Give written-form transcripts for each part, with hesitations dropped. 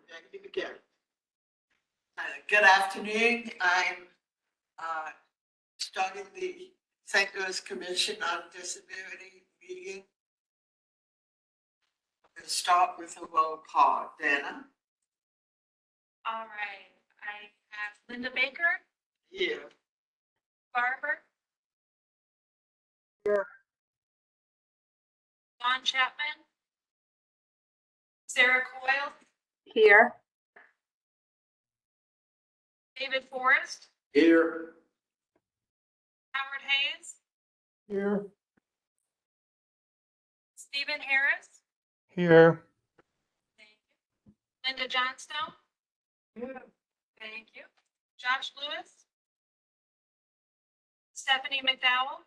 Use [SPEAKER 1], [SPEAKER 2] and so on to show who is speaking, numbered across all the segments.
[SPEAKER 1] Again. Good afternoon. I'm starting the St. Louis Commission on Disability meeting. We'll start with a roll call. Dana?
[SPEAKER 2] All right. I have Linda Baker,
[SPEAKER 1] Here.
[SPEAKER 2] Barber,
[SPEAKER 1] Here.
[SPEAKER 2] Don Chapman, Sarah Coyle,
[SPEAKER 3] Here.
[SPEAKER 2] David Forrest,
[SPEAKER 1] Here.
[SPEAKER 2] Howard Hayes,
[SPEAKER 4] Here.
[SPEAKER 2] Stephen Harris,
[SPEAKER 4] Here.
[SPEAKER 2] thank you. Linda Johnstone, thank you. Josh Lewis, Stephanie McDowell,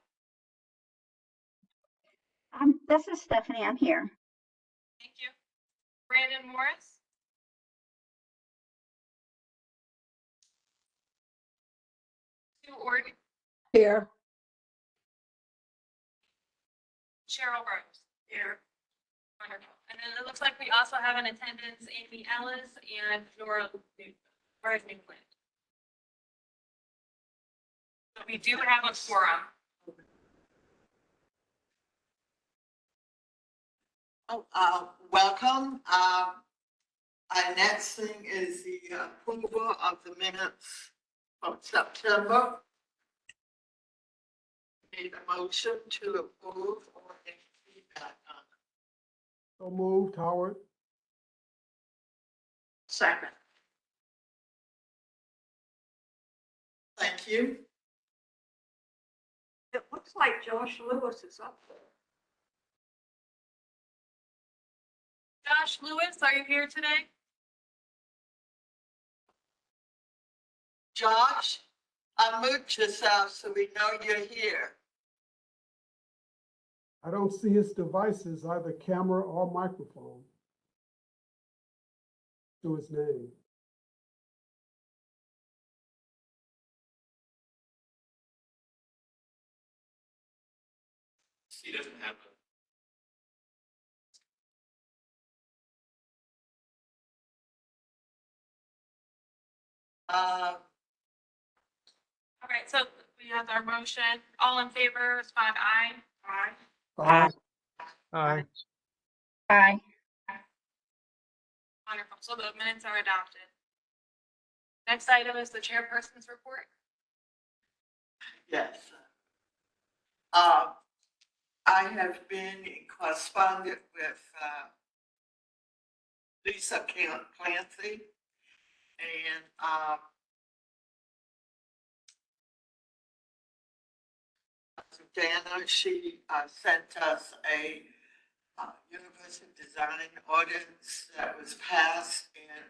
[SPEAKER 3] This is Stephanie. I'm here.
[SPEAKER 2] thank you. Brandon Morris, Sue Organ,
[SPEAKER 3] Here.
[SPEAKER 2] Cheryl Rose. Here. Wonderful. And then it looks like we also have in attendance Amy Ellis and Nora Newland. So we do have a forum.
[SPEAKER 1] Welcome. Our next thing is the approval of the minutes from September. Need a motion to approve or any feedback on it.
[SPEAKER 4] So moved, Howard.
[SPEAKER 1] Second. Thank you. It looks like Josh Lewis is up there.
[SPEAKER 2] Josh Lewis, are you here today?
[SPEAKER 1] Josh, unmute yourself so we know you're here.
[SPEAKER 4] I don't see his devices, either camera or microphone, to his name.
[SPEAKER 5] He doesn't have a.
[SPEAKER 2] All right, so we have our motion. All in favor, respond aye. Aye.
[SPEAKER 4] Aye. Aye.
[SPEAKER 3] Aye.
[SPEAKER 2] Wonderful. So the minutes are adopted. Next item is the chairperson's report.
[SPEAKER 1] Yes. I have been in correspondence with Lisa Clancy, and Dana, she sent us a universal design ordinance that was passed in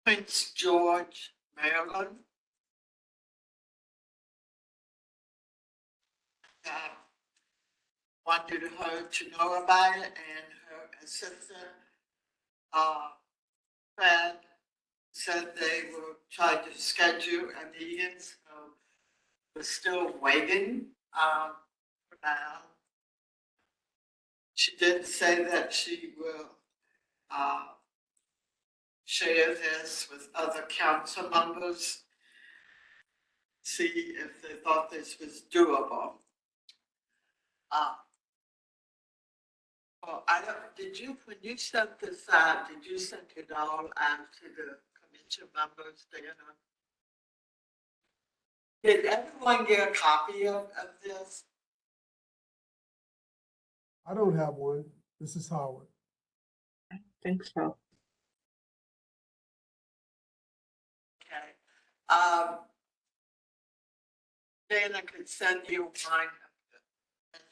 [SPEAKER 1] Prince George, Maryland. Wanted her to know about it, and her assistant, Fred, said they will try to schedule a meeting, so we're still waiting, for now. She did say that she will, share this with other council members, see if they thought this was doable. Well, I don't, when you sent this out, did you send it all out to the commission members, Dana? Did everyone get a copy of this?
[SPEAKER 4] I don't have one. This is Howard.
[SPEAKER 3] I think so.
[SPEAKER 1] Okay. Dana could send you mine. And,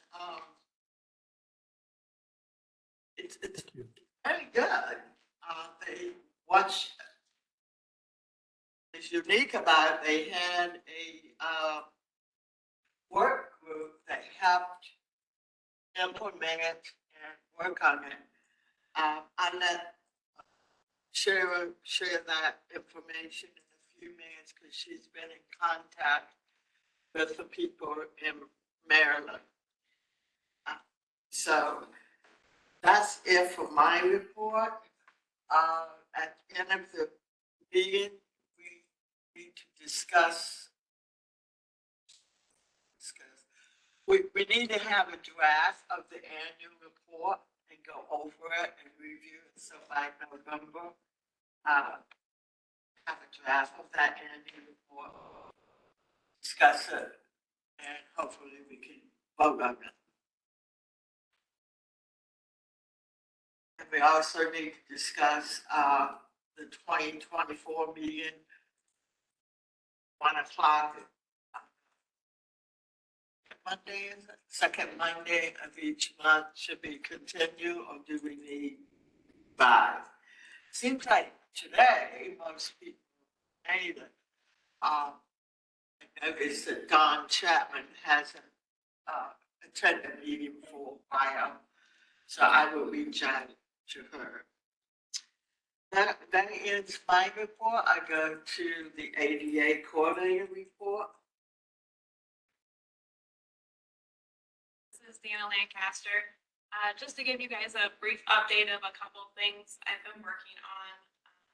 [SPEAKER 1] it's very good. They watch. It's unique about it. They had a work group that helped implement it and work on it. I let share that information in a few minutes because she's been in contact with the people in Maryland. So that's it for my report. at the end of the meeting, we need to discuss. We need to have a draft of the annual report and go over it and review it. So by November, have a draft of that annual report, discuss it, and hopefully we can vote on it. And we also need to discuss, the 2024 meeting, 1 o'clock. Monday, is it? Second Monday of each month should be continued, or do we need 5? Seems like today, most people made it. I noticed that Don Chapman hasn't, attended a meeting for a while, so I will reach out to her. That ends my report. I go to the ADA coordinator report.
[SPEAKER 2] This is Dana Lancaster. Just to give you guys a brief update of a couple of things I've been working on.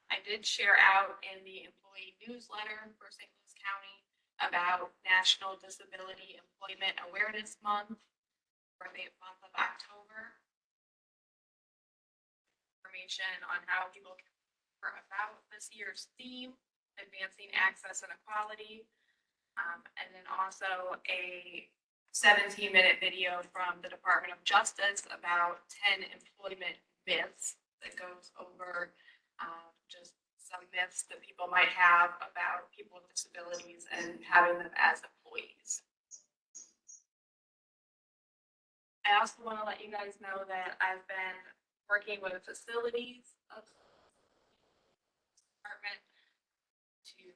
[SPEAKER 2] I did share out in the employee newsletter for St. Louis County about National Disability Employment Awareness Month for the month of October. Information on how people can learn about this year's theme, advancing access and equality. And then also a 17-minute video from the Department of Justice about 10 employment myths that goes over just some myths that people might have about people with disabilities and having them as employees. I also want to let you guys know that I've been working with facilities of department to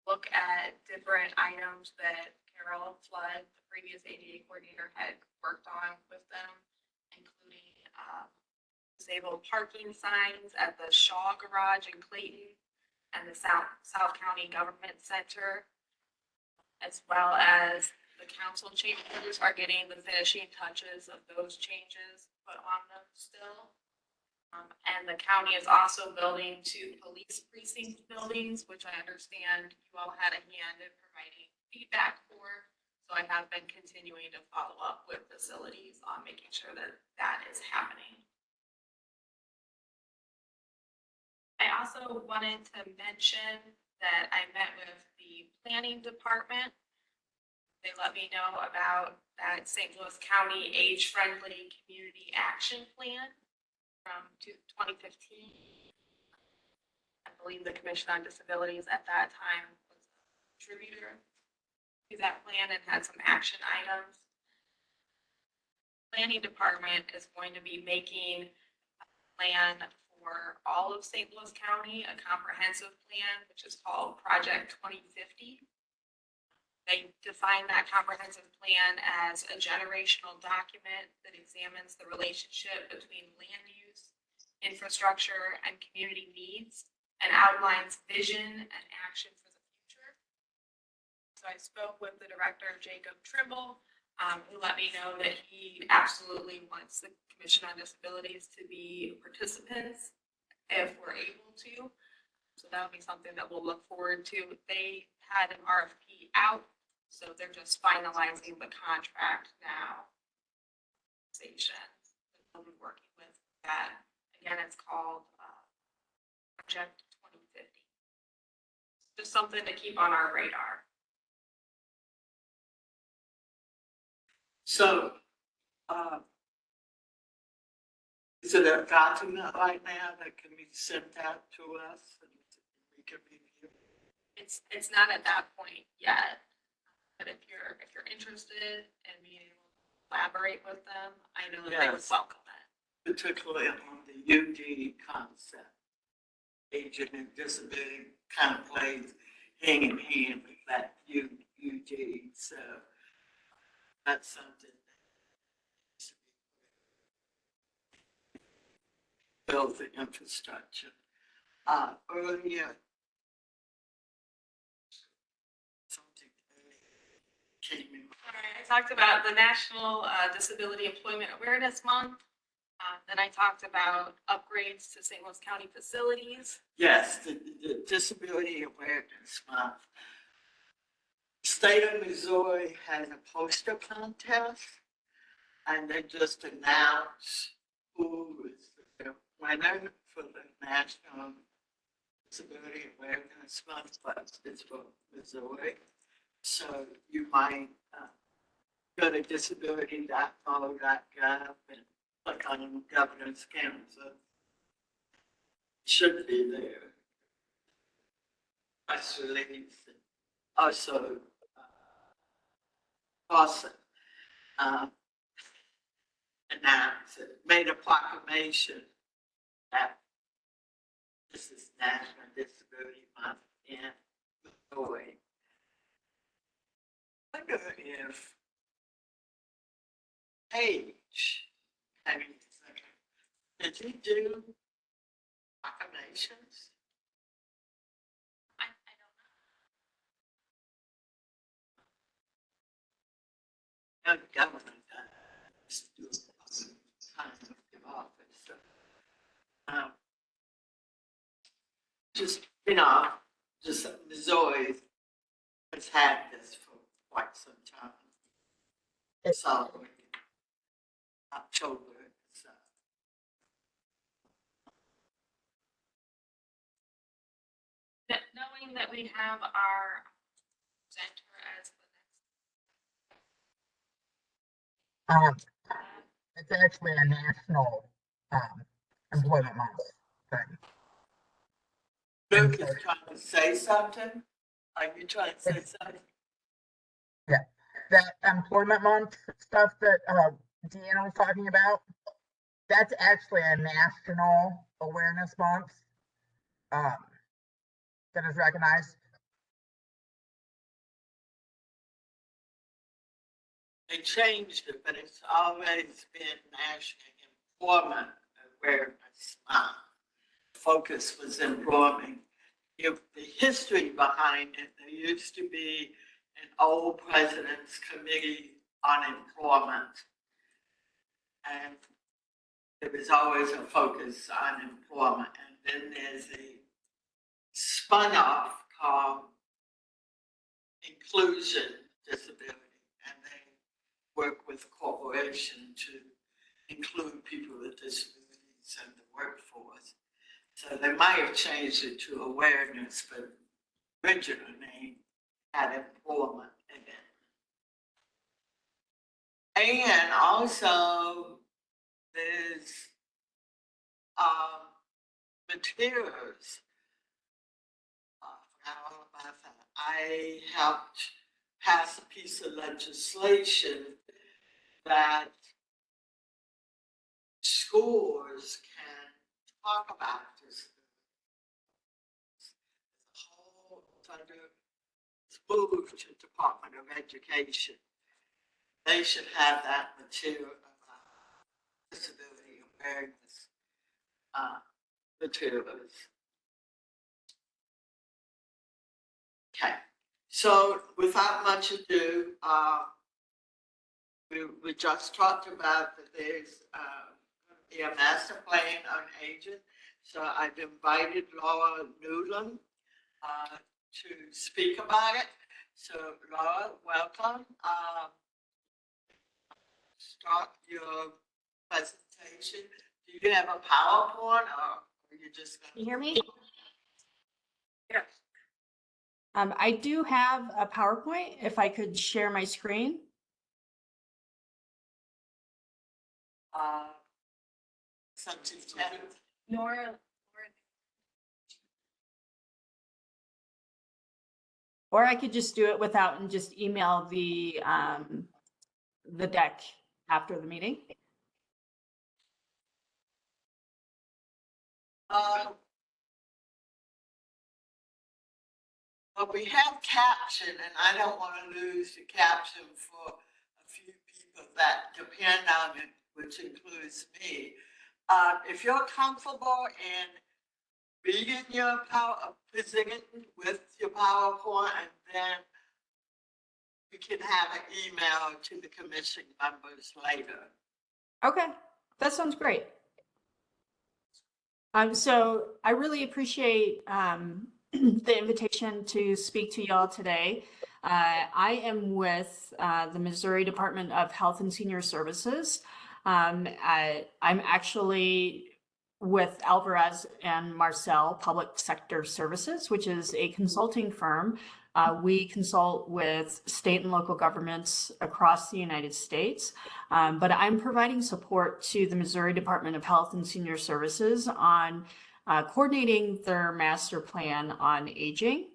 [SPEAKER 2] look at different items that Carol Flood, the previous ADA coordinator, had worked on with them, including disabled parking signs at the Shaw Garage in Clayton and the South County Government Center, as well as the council chambers are getting the finishing touches of those changes put on them still. And the county is also building 2 police precinct buildings, which I understand you all had a hand in providing feedback for. So I have been continuing to follow up with facilities on making sure that that is happening. I also wanted to mention that I met with the planning department. They let me know about that St. Louis County Age-Friendly Community Action Plan from 2015. I believe the Commission on Disabilities at that time was a contributor to that plan and had some action items. Planning department is going to be making a plan for all of St. Louis County, a comprehensive plan, which is called Project 2050. They define that comprehensive plan as a generational document that examines the relationship between land use, infrastructure, and community needs, and outlines vision and action for the future. So I spoke with the director, Jacob Trimble, who let me know that he absolutely wants the Commission on Disabilities to be participants if we're able to. So that would be something that we'll look forward to. They had an RFP out, so they're just finalizing the contract now. We'll be working with that. Again, it's called Project 2050. Just something to keep on our radar.
[SPEAKER 1] So, is it a document right now that can be sent out to us and we can review?
[SPEAKER 2] It's not at that point yet, but if you're interested in being able to collaborate with them, I know that they would
[SPEAKER 1] Yes.
[SPEAKER 2] welcome that.
[SPEAKER 1] Particularly on the UD concept. Aging and disability kind of plays hand in hand with that UD, so that's something that needs to be build the infrastructure. Earlier, something came in.
[SPEAKER 2] All right, I talked about the National Disability Employment Awareness Month. Then I talked about upgrades to St. Louis County facilities.
[SPEAKER 1] Yes, the Disability Awareness Month. State of Missouri has a poster contest, and they just announced who is the winner for the National Disability Awareness Month, but it's for Missouri. So you might go to disability.mo.gov and click on Governor's Council. Should be there. Press release. Also, Awesome. Announced it, made a proclamation that this is National Disability Month in Missouri. I wonder if Paige, I mean, did you do proclamations?
[SPEAKER 2] I don't know.
[SPEAKER 1] No, the government does do kind of the office. So, just, just Missouri has had this for quite some time. So, October, so.
[SPEAKER 2] Knowing that we have our center as the next.
[SPEAKER 5] It's actually a national employment month thing.
[SPEAKER 1] Luke is trying to say something. Are you trying to say something?
[SPEAKER 5] Yeah, that employment month stuff that Deanna was talking about, that's actually a national awareness month that is recognized.
[SPEAKER 1] They changed it, but it's always been National Employment Awareness Month. Focus was employment. If the history behind it, there used to be an old president's committee on employment. And there was always a focus on employment. And then there's a spun off called Inclusion Disability. And they work with corporation to include people with disabilities in the workforce. So they might have changed it to awareness, but original name had employment in it. And also there's materials. I forgot all about that. I helped pass a piece of legislation that schools can talk about this. It's under, it's moved to Department of Education. They should have that material about disability awareness materials. Okay, so without much ado, we just talked about that there's a master plan on aging. So I've invited Laura Newland to speak about it. So Laura, welcome. Start your presentation. Do you have a PowerPoint or are you just
[SPEAKER 6] Can
[SPEAKER 1] gonna?
[SPEAKER 6] you hear me?
[SPEAKER 1] Yes.
[SPEAKER 6] I do have a PowerPoint, if I could share my screen.
[SPEAKER 1] Something.
[SPEAKER 2] Nora,
[SPEAKER 6] Or I could just do it without and just email the deck after the meeting.
[SPEAKER 1] Well, we have caption, and I don't want to lose the caption for a few people that depend on it, which includes me. If you're comfortable in reading your presenting with your PowerPoint, and then we can have an email to the commission members later.
[SPEAKER 6] Okay, that sounds great. So I really appreciate the invitation to speak to y'all today. I am with the Missouri Department of Health and Senior Services. I'm actually with Alvarez and Marcel Public Sector Services, which is a consulting firm. We consult with state and local governments across the United States, but I'm providing support to the Missouri Department of Health and Senior Services on coordinating their master plan on aging.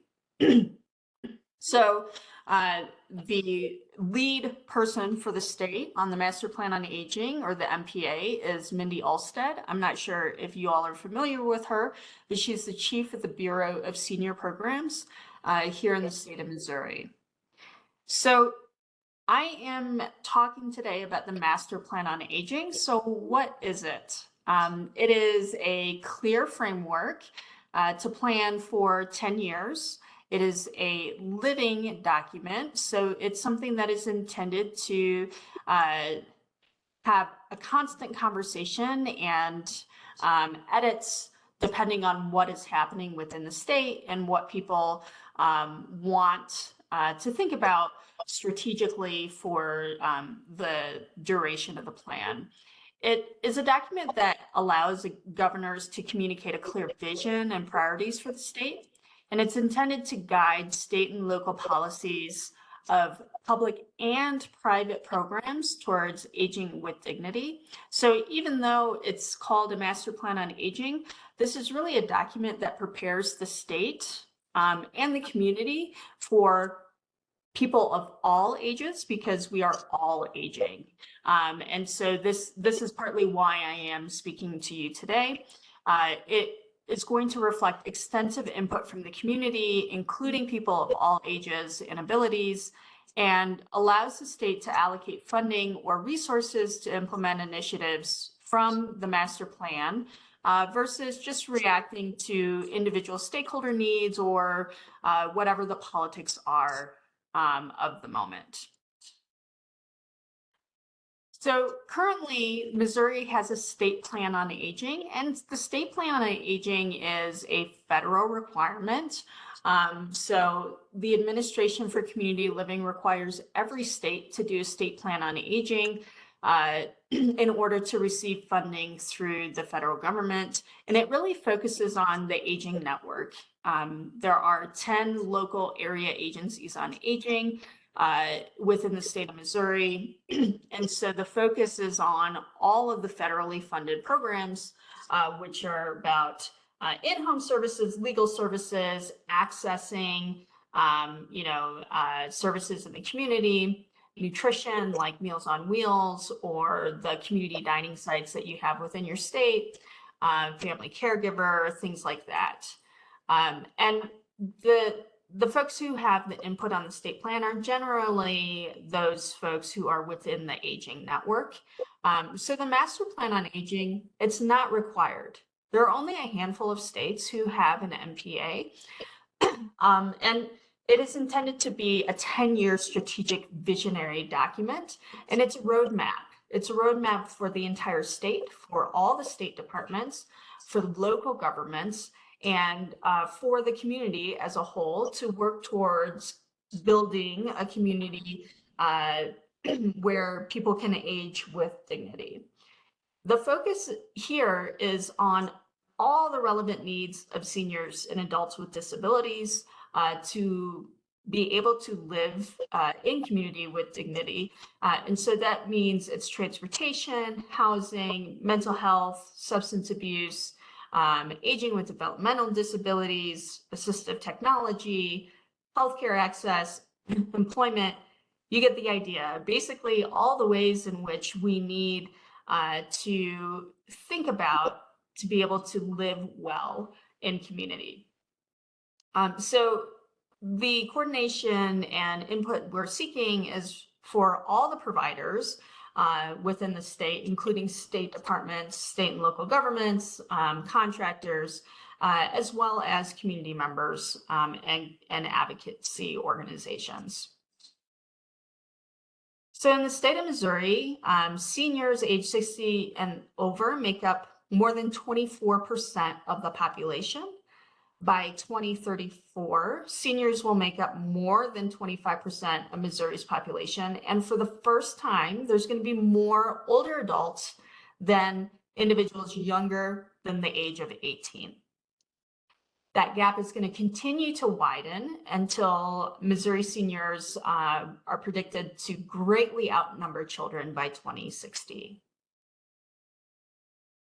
[SPEAKER 6] So the lead person for the state on the master plan on aging, or the MPA, is Mindy Alstead. I'm not sure if you all are familiar with her, but she's the chief of the Bureau of Senior Programs here in the state of Missouri. So I am talking today about the master plan on aging. So what is it? It is a clear framework to plan for 10 years. It is a living document, so it's something that is intended to have a constant conversation and edits depending on what is happening within the state and what people want to think about strategically for the duration of the plan. It is a document that allows governors to communicate a clear vision and priorities for the state, and it's intended to guide state and local policies of public and private programs towards aging with dignity. So even though it's called a master plan on aging, this is really a document that prepares the state and the community for people of all ages, because we are all aging. And so this is partly why I am speaking to you today. It is going to reflect extensive input from the community, including people of all ages and abilities, and allows the state to allocate funding or resources to implement initiatives from the master plan versus just reacting to individual stakeholder needs or whatever the politics are of the moment. So currently, Missouri has a state plan on aging, and the state plan on aging is a federal requirement. So the Administration for Community Living requires every state to do a state plan on aging in order to receive funding through the federal government. And it really focuses on the aging network. There are 10 local area agencies on aging within the state of Missouri. And so the focus is on all of the federally funded programs, which are about in-home services, legal services, accessing, services in the community, nutrition like Meals on Wheels, or the community dining sites that you have within your state, family caregiver, things like that. And the folks who have the input on the state plan are generally those folks who are within the aging network. So the master plan on aging, it's not required. There are only a handful of states who have an MPA, and it is intended to be a 10-year strategic visionary document, and it's a roadmap. It's a roadmap for the entire state, for all the state departments, for local governments, and for the community as a whole to work towards building a community where people can age with dignity. The focus here is on all the relevant needs of seniors and adults with disabilities to be able to live in community with dignity. And so that means it's transportation, housing, mental health, substance abuse, aging with developmental disabilities, assistive technology, healthcare access, employment. You get the idea. Basically, all the ways in which we need to think about to be able to live well in community. So the coordination and input we're seeking is for all the providers within the state, including state departments, state and local governments, contractors, as well as community members and advocacy organizations. So in the state of Missouri, seniors age 60 and over make up more than 24% of the population. By 2034, seniors will make up more than 25% of Missouri's population. And for the first time, there's going to be more older adults than individuals younger than the age of 18. That gap is going to continue to widen until Missouri seniors are predicted to greatly outnumber children by 2060.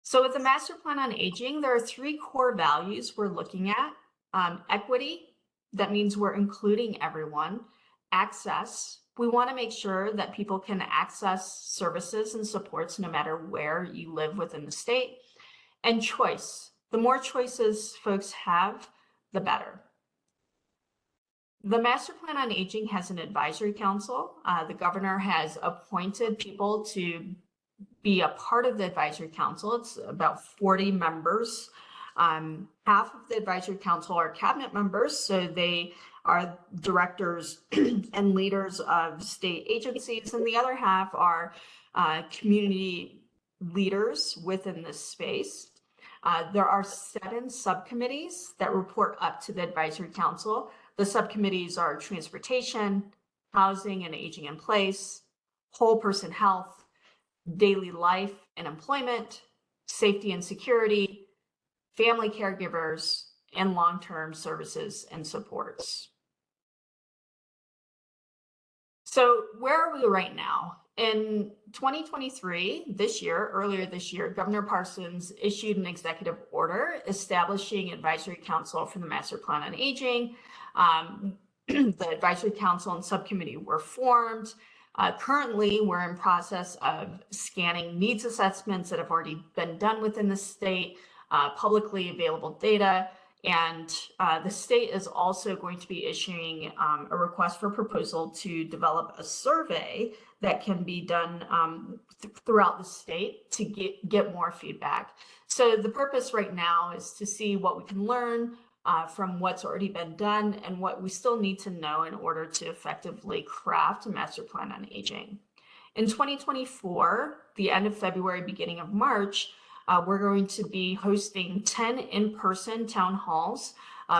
[SPEAKER 6] So with the Master Plan on Aging, there are 3 core values we're looking at. Equity, that means we're including everyone. Access, we want to make sure that people can access services and supports no matter where you live within the state. And choice, the more choices folks have, the better. The Master Plan on Aging has an advisory council. The governor has appointed people to be a part of the advisory council. It's about 40 members. Half of the advisory council are cabinet members, so they are directors and leaders of state agencies, and the other half are community leaders within this space. There are 7 subcommittees that report up to the advisory council. The subcommittees are transportation, housing and aging in place, whole person health, daily life and employment, safety and security, family caregivers, and long-term services and supports. So where are we right now? In 2023, earlier this year, Governor Parsons issued an executive order establishing advisory council for the Master Plan on Aging. The advisory council and subcommittee were formed. Currently, we're in process of scanning needs assessments that have already been done within the state, publicly available data, and the state is also going to be issuing a request for proposal to develop a survey that can be done throughout the state to get more feedback. So the purpose right now is to see what we can learn from what's already been done and what we still need to know in order to effectively craft a Master Plan on Aging. In 2024, the end of February, beginning of March, we're going to be hosting 10 in-person town halls,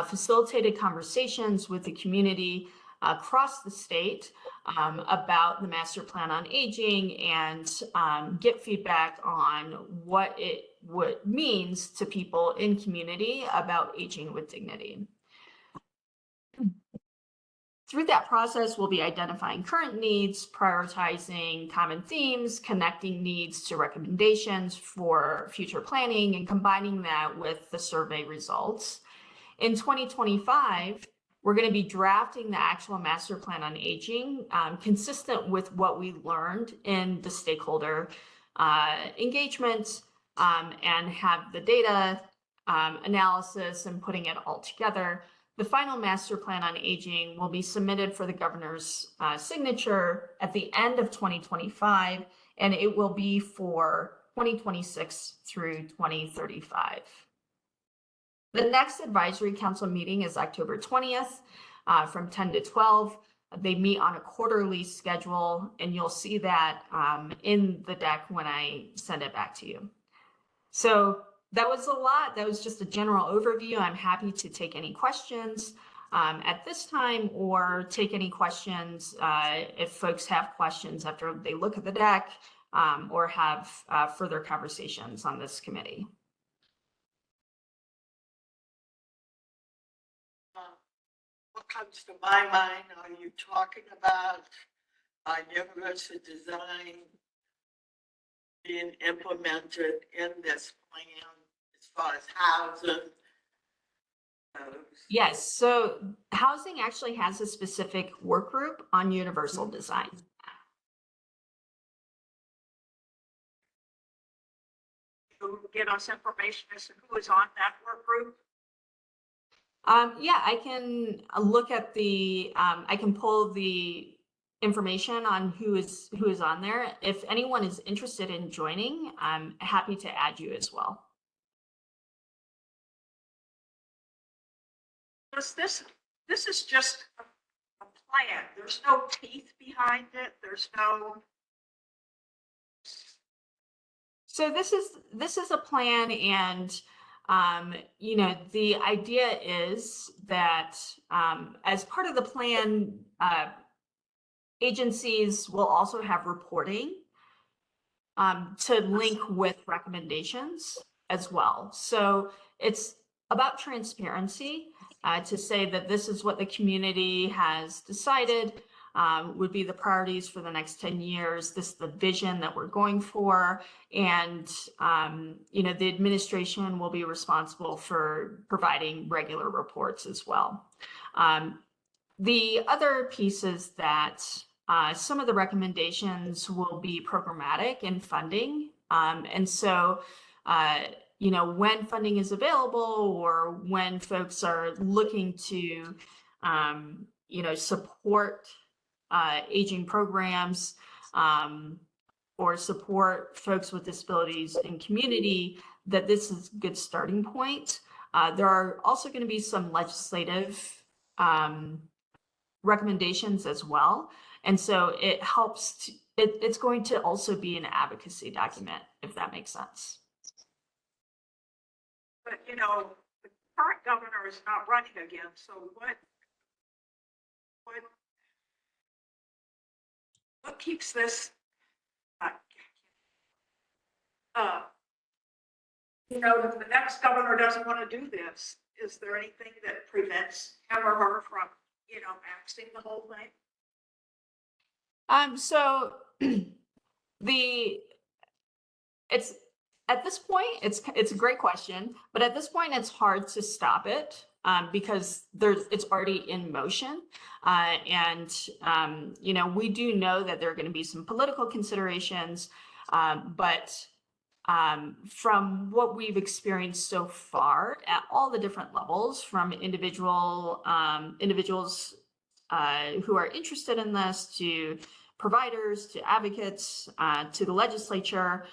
[SPEAKER 6] facilitated conversations with the community across the state about the Master Plan on Aging and get feedback on what it means to people in community about aging with dignity. Through that process, we'll be identifying current needs, prioritizing common themes, connecting needs to recommendations for future planning, and combining that with the survey results. In 2025, we're going to be drafting the actual Master Plan on Aging, consistent with what we learned in the stakeholder engagement, and have the data analysis and putting it all together. The final Master Plan on Aging will be submitted for the governor's signature at the end of 2025, and it will be for 2026 through 2035. The next advisory council meeting is October 20th from 10 to 12. They meet on a quarterly schedule, and you'll see that in the deck when I send it back to you. So that was a lot. That was just a general overview. I'm happy to take any questions at this time, or take any questions if folks have questions after they look at the deck, or have further conversations on this committee.
[SPEAKER 1] What comes to my mind, are you talking about universal design being implemented in this plan as far as housing goes?
[SPEAKER 6] Yes, so housing actually has a specific work group on universal design.
[SPEAKER 7] To get us information as to who is on that work group?
[SPEAKER 6] Yeah, I can look at the, I can pull the information on who is on there. If anyone is interested in joining, I'm happy to add you as well.
[SPEAKER 7] This is just a plan. There's no teeth behind it. There's no,
[SPEAKER 6] So this is a plan, and you know, the idea is that as part of the plan, agencies will also have reporting to link with recommendations as well. So it's about transparency to say that this is what the community has decided would be the priorities for the next 10 years. This is the vision that we're going for. And, you know, the administration will be responsible for providing regular reports as well. The other piece is that some of the recommendations will be programmatic in funding. And so, you know, when funding is available or when folks are looking to, you know, support aging programs or support folks with disabilities in community, that this is a good starting point. There are also going to be some legislative recommendations as well. And so it helps, it's going to also be an advocacy document, if that makes sense.
[SPEAKER 7] but you know, the current governor is not running again, so what keeps this? You know, if the next governor doesn't want to do this, is there anything that prevents him or her from, you know, axing the whole thing?
[SPEAKER 6] So it's at this point, it's a great question, but at this point, it's hard to stop it because it's already in motion. You know, we do know that there are going to be some political considerations, but from what we've experienced so far at all the different levels, from individuals who are interested in this, to providers, to advocates, to the legislature,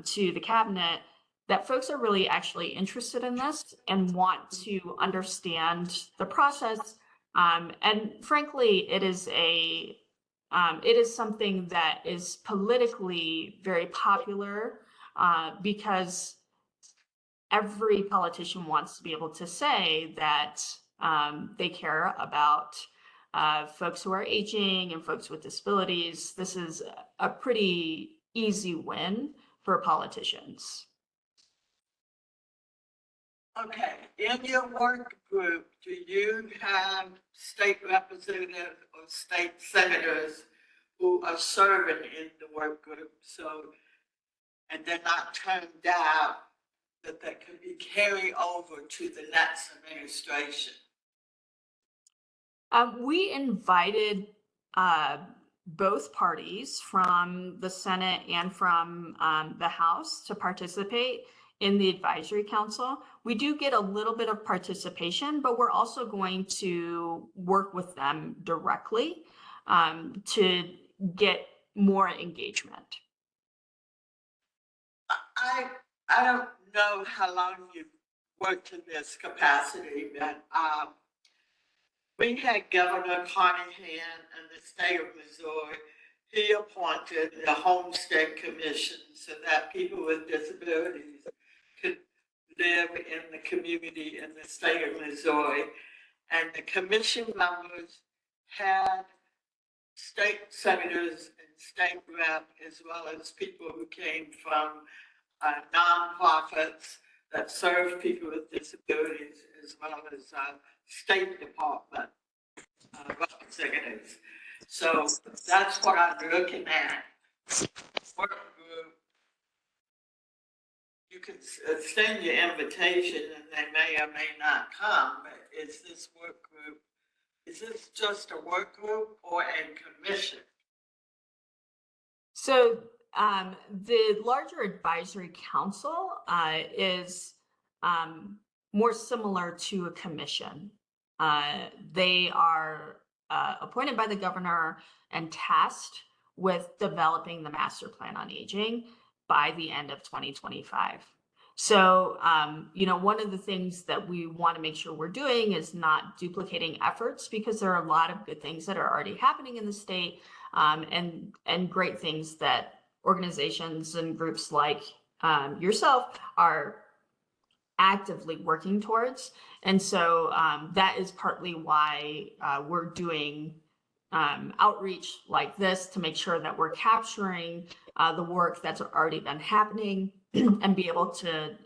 [SPEAKER 6] to the cabinet, that folks are really actually interested in this and want to understand the process. And frankly, it is something that is politically very popular because every politician wants to be able to say that they care about folks who are aging and folks with disabilities. This is a pretty easy win for politicians.
[SPEAKER 1] Okay, in your work group, do you have state representatives or state senators who are serving in the work group? So, and they're not turned down, that can be carried over to the next administration?
[SPEAKER 6] We invited both parties from the Senate and from the House to participate in the advisory council. We do get a little bit of participation, but we're also going to work with them directly to get more engagement.
[SPEAKER 1] I don't know how long you've worked in this capacity, but we had Governor Carnahan in the state of Missouri. He appointed the Homestead Commission so that people with disabilities could live in the community in the state of Missouri. And the commission members had state senators and state rep, as well as people who came from nonprofits that serve people with disabilities, as well as State Department representatives. So that's what I'm looking at. Work group, you can extend your invitation and they may or may not come, but is this work group, is this just a work group or a commission?
[SPEAKER 6] So the larger advisory council is more similar to a commission. They are appointed by the governor and tasked with developing the master plan on aging by the end of 2025. So, one of the things that we want to make sure we're doing is not duplicating efforts, because there are a lot of good things that are already happening in the state, and great things that organizations and groups like yourself are actively working towards. And so that is partly why we're doing outreach like this, to make sure that we're capturing the work that's already been happening and be able to,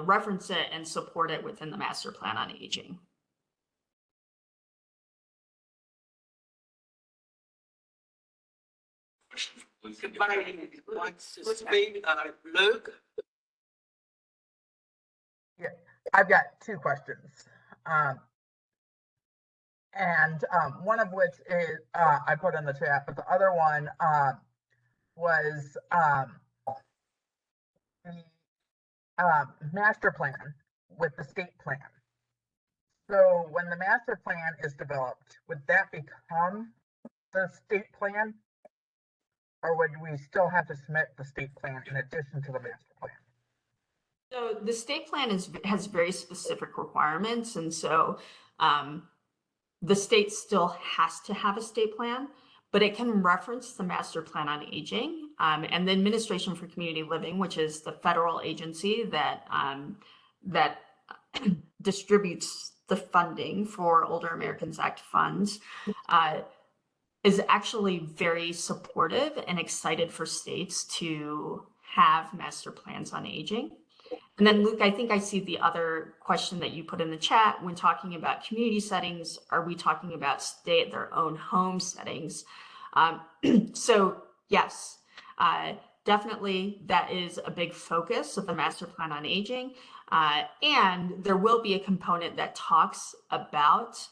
[SPEAKER 6] reference it and support it within the master plan on aging.
[SPEAKER 1] Somebody wants to speak, Luke?
[SPEAKER 5] I've got two questions. One of which is, I put in the chat, but the other one was the master plan with the state plan. So when the master plan is developed, would that become the state plan? Or would we still have to submit the state plan in addition to the master plan?
[SPEAKER 6] So the state plan has very specific requirements, and so the state still has to have a state plan, but it can reference the master plan on aging, and the Administration for Community Living, which is the federal agency that distributes the funding for Older Americans Act funds, is actually very supportive and excited for states to have master plans on aging. And then Luke, I think I see the other question that you put in the chat when talking about community settings. Are we talking about stay at their own home settings? So yes, definitely that is a big focus of the master plan on aging. And there will be a component that talks about,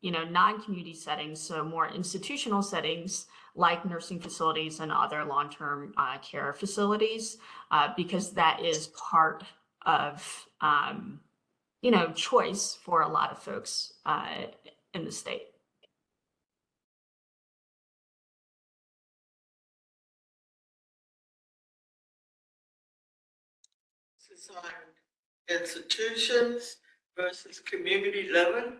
[SPEAKER 6] non-community settings, so more institutional settings like nursing facilities and other long-term care facilities, because that is part of, choice for a lot of folks in the state.
[SPEAKER 1] This is on institutions versus community living.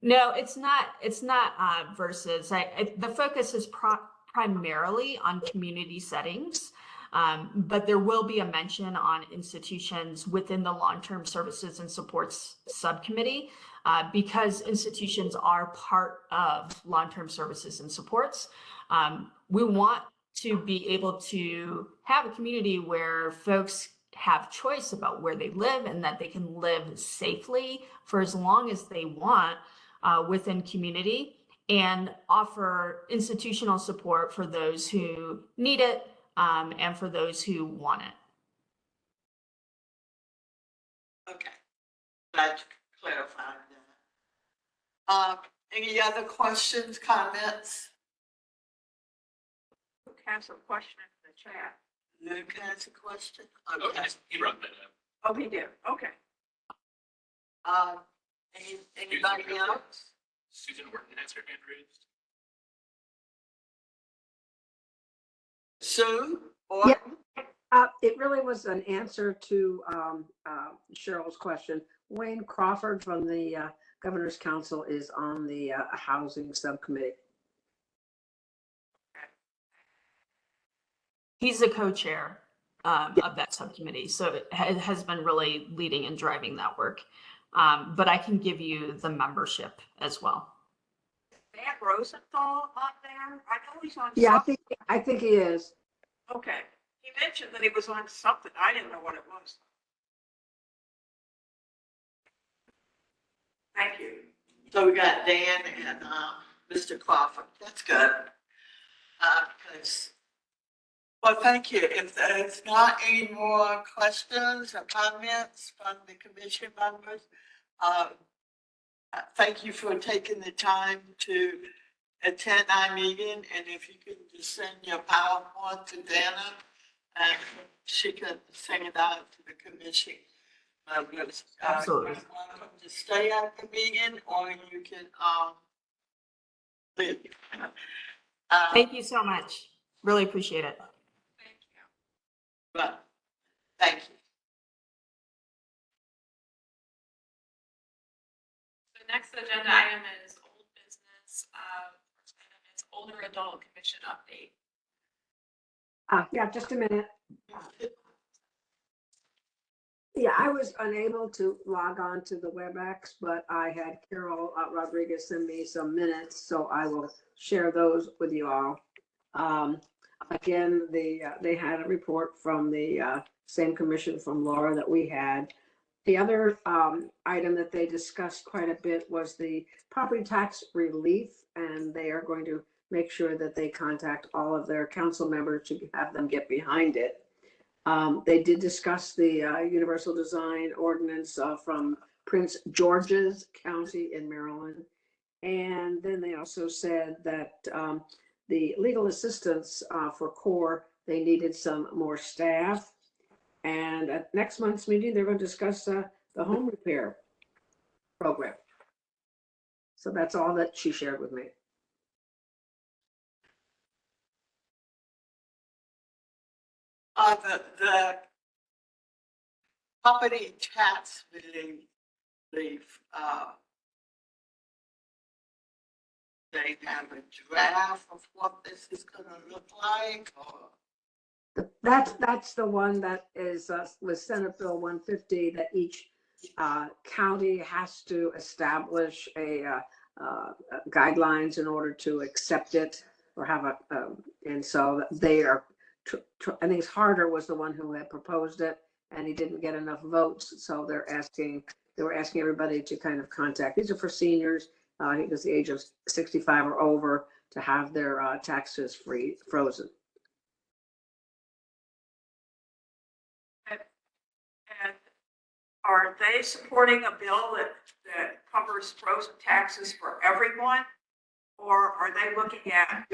[SPEAKER 6] No, it's not. It's not versus. The focus is primarily on community settings, but there will be a mention on institutions within the long-term services and supports subcommittee, because institutions are part of long-term services and supports. We want to be able to have a community where folks have choice about where they live, and that they can live safely for as long as they want within community, and offer institutional support for those who need it, and for those who want it.
[SPEAKER 1] Okay, glad you clarified that. Any other questions, comments?
[SPEAKER 7] Luke has a question in the chat.
[SPEAKER 1] Luke has a question?
[SPEAKER 8] Okay,
[SPEAKER 1] Okay.
[SPEAKER 8] he brought that up.
[SPEAKER 7] Oh, he did, okay.
[SPEAKER 1] Anybody else?
[SPEAKER 8] Susan Horton has her hand raised.
[SPEAKER 1] Sue?
[SPEAKER 9] Yeah.
[SPEAKER 1] Or
[SPEAKER 9] It really was an answer to Cheryl's question. Wayne Crawford from the Governor's Council is on the Housing Subcommittee.
[SPEAKER 6] He's the co-chair of that subcommittee, so it has been really leading and driving that work. But I can give you the membership as well.
[SPEAKER 7] Matt Rosenthal on there? I know he's on.
[SPEAKER 9] Yeah,
[SPEAKER 7] something.
[SPEAKER 9] I think he is.
[SPEAKER 7] Okay, he mentioned that he was on something. I didn't know what it was. Thank you.
[SPEAKER 1] so we got Dan and Mr. Crawford. That's good. Well, thank you. If there's not any more questions or comments from the commission members, thank you for taking the time to attend our meeting. And if you could just send your PowerPoint to Dana, and she can send it out to the commission members.
[SPEAKER 6] Absolutely.
[SPEAKER 1] You're welcome to stay at the meeting, or you can leave.
[SPEAKER 6] Thank you so much. Really appreciate it.
[SPEAKER 1] But, thank you.
[SPEAKER 2] The next agenda item is old business, first item is older adult commission update.
[SPEAKER 9] Yeah, just a minute. Yeah, I was unable to log on to the WebEx, but I had Carol Rodriguez send me some minutes, so I will share those with you all. Again, they had a report from the same commission from Laura that we had. The other item that they discussed quite a bit was the property tax relief, and they are going to make sure that they contact all of their council members to have them get behind it. They did discuss the universal design ordinance from Prince George's County in Maryland. And then they also said that the legal assistance for CORE, they needed some more staff. And at next month's meeting, they're going to discuss the home repair program. So that's all that she shared with me.
[SPEAKER 1] The property tax relief, they have a draft of what this is gonna look like, or?
[SPEAKER 9] That's the one that is with Senate Bill 150, that each county has to establish a guidelines in order to accept it or have a, and so they are, I think Harder was the one who had proposed it and he didn't get enough votes. So they were asking everybody to kind of contact, these are for seniors, I think it's the age of 65 or over, to have their taxes frozen.
[SPEAKER 7] And are they supporting a bill that covers frozen taxes for everyone? Or are they looking at?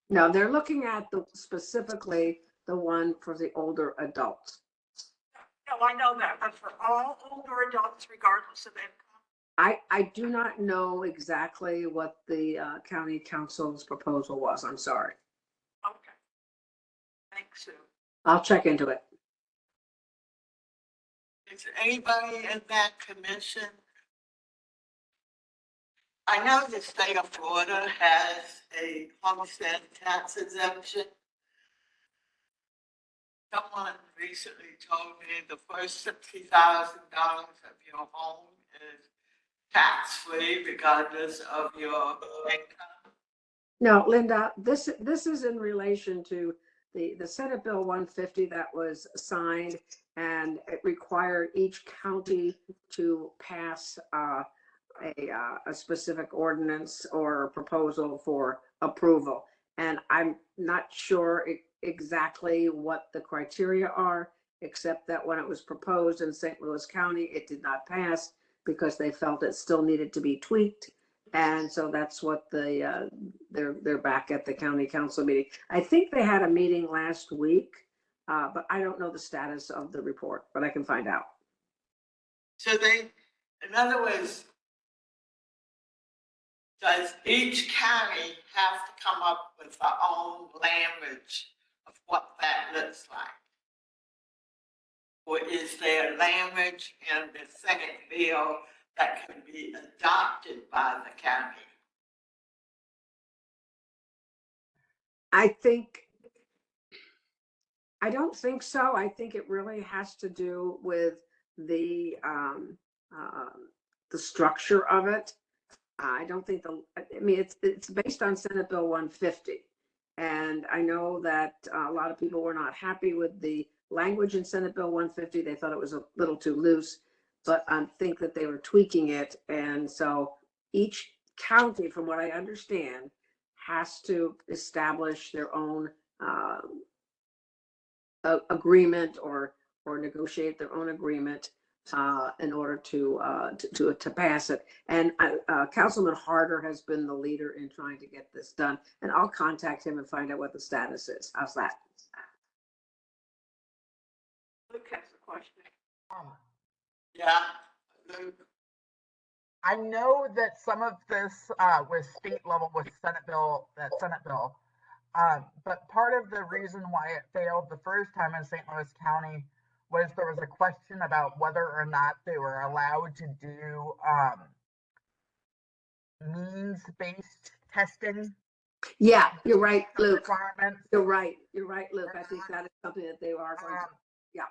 [SPEAKER 9] No, they're looking at specifically the one for the older adults.
[SPEAKER 7] No, I know that, but for all older adults, regardless of income?
[SPEAKER 9] I do not know exactly what the county council's proposal was. I'm sorry.
[SPEAKER 7] Okay. Thanks, Sue.
[SPEAKER 9] I'll check into it.
[SPEAKER 1] Is anybody in that commission? I know the state of Florida has a homestead tax exemption. Someone recently told me the first $60,000 of your home is tax-free regardless of your income.
[SPEAKER 9] No, Linda, this is in relation to the Senate Bill 150 that was signed, and it required each county to pass a specific ordinance or proposal for approval. And I'm not sure exactly what the criteria are, except that when it was proposed in St. Louis County, it did not pass because they felt it still needed to be tweaked. And so that's what they're back at the county council meeting. I think they had a meeting last week, but I don't know the status of the report, but I can find out.
[SPEAKER 1] So in other words, does each county have to come up with their own language of what that looks like? Or is there language in the Senate bill that can be adopted by the county?
[SPEAKER 9] I don't think so. I think it really has to do with the structure of it. I don't think I mean, it's based on Senate Bill 150. And I know that a lot of people were not happy with the language in Senate Bill 150. They thought it was a little too loose, but I think that they were tweaking it. And so each county, from what I understand, has to establish their own agreement or negotiate their own agreement in order to pass it. And Councilman Harder has been the leader in trying to get this done. And I'll contact him and find out what the status is. How's that?
[SPEAKER 7] Luke has a question.
[SPEAKER 1] Yeah.
[SPEAKER 5] I know that some of this was state level with Senate bill, But part of the reason why it failed the first time in St. Louis County was there was a question about whether or not they were allowed to do means-based testing.
[SPEAKER 9] Yeah, you're right, Luke.
[SPEAKER 5] Requirements.
[SPEAKER 9] You're right. You're right, Luke. I think that is something that they are going to. Yeah.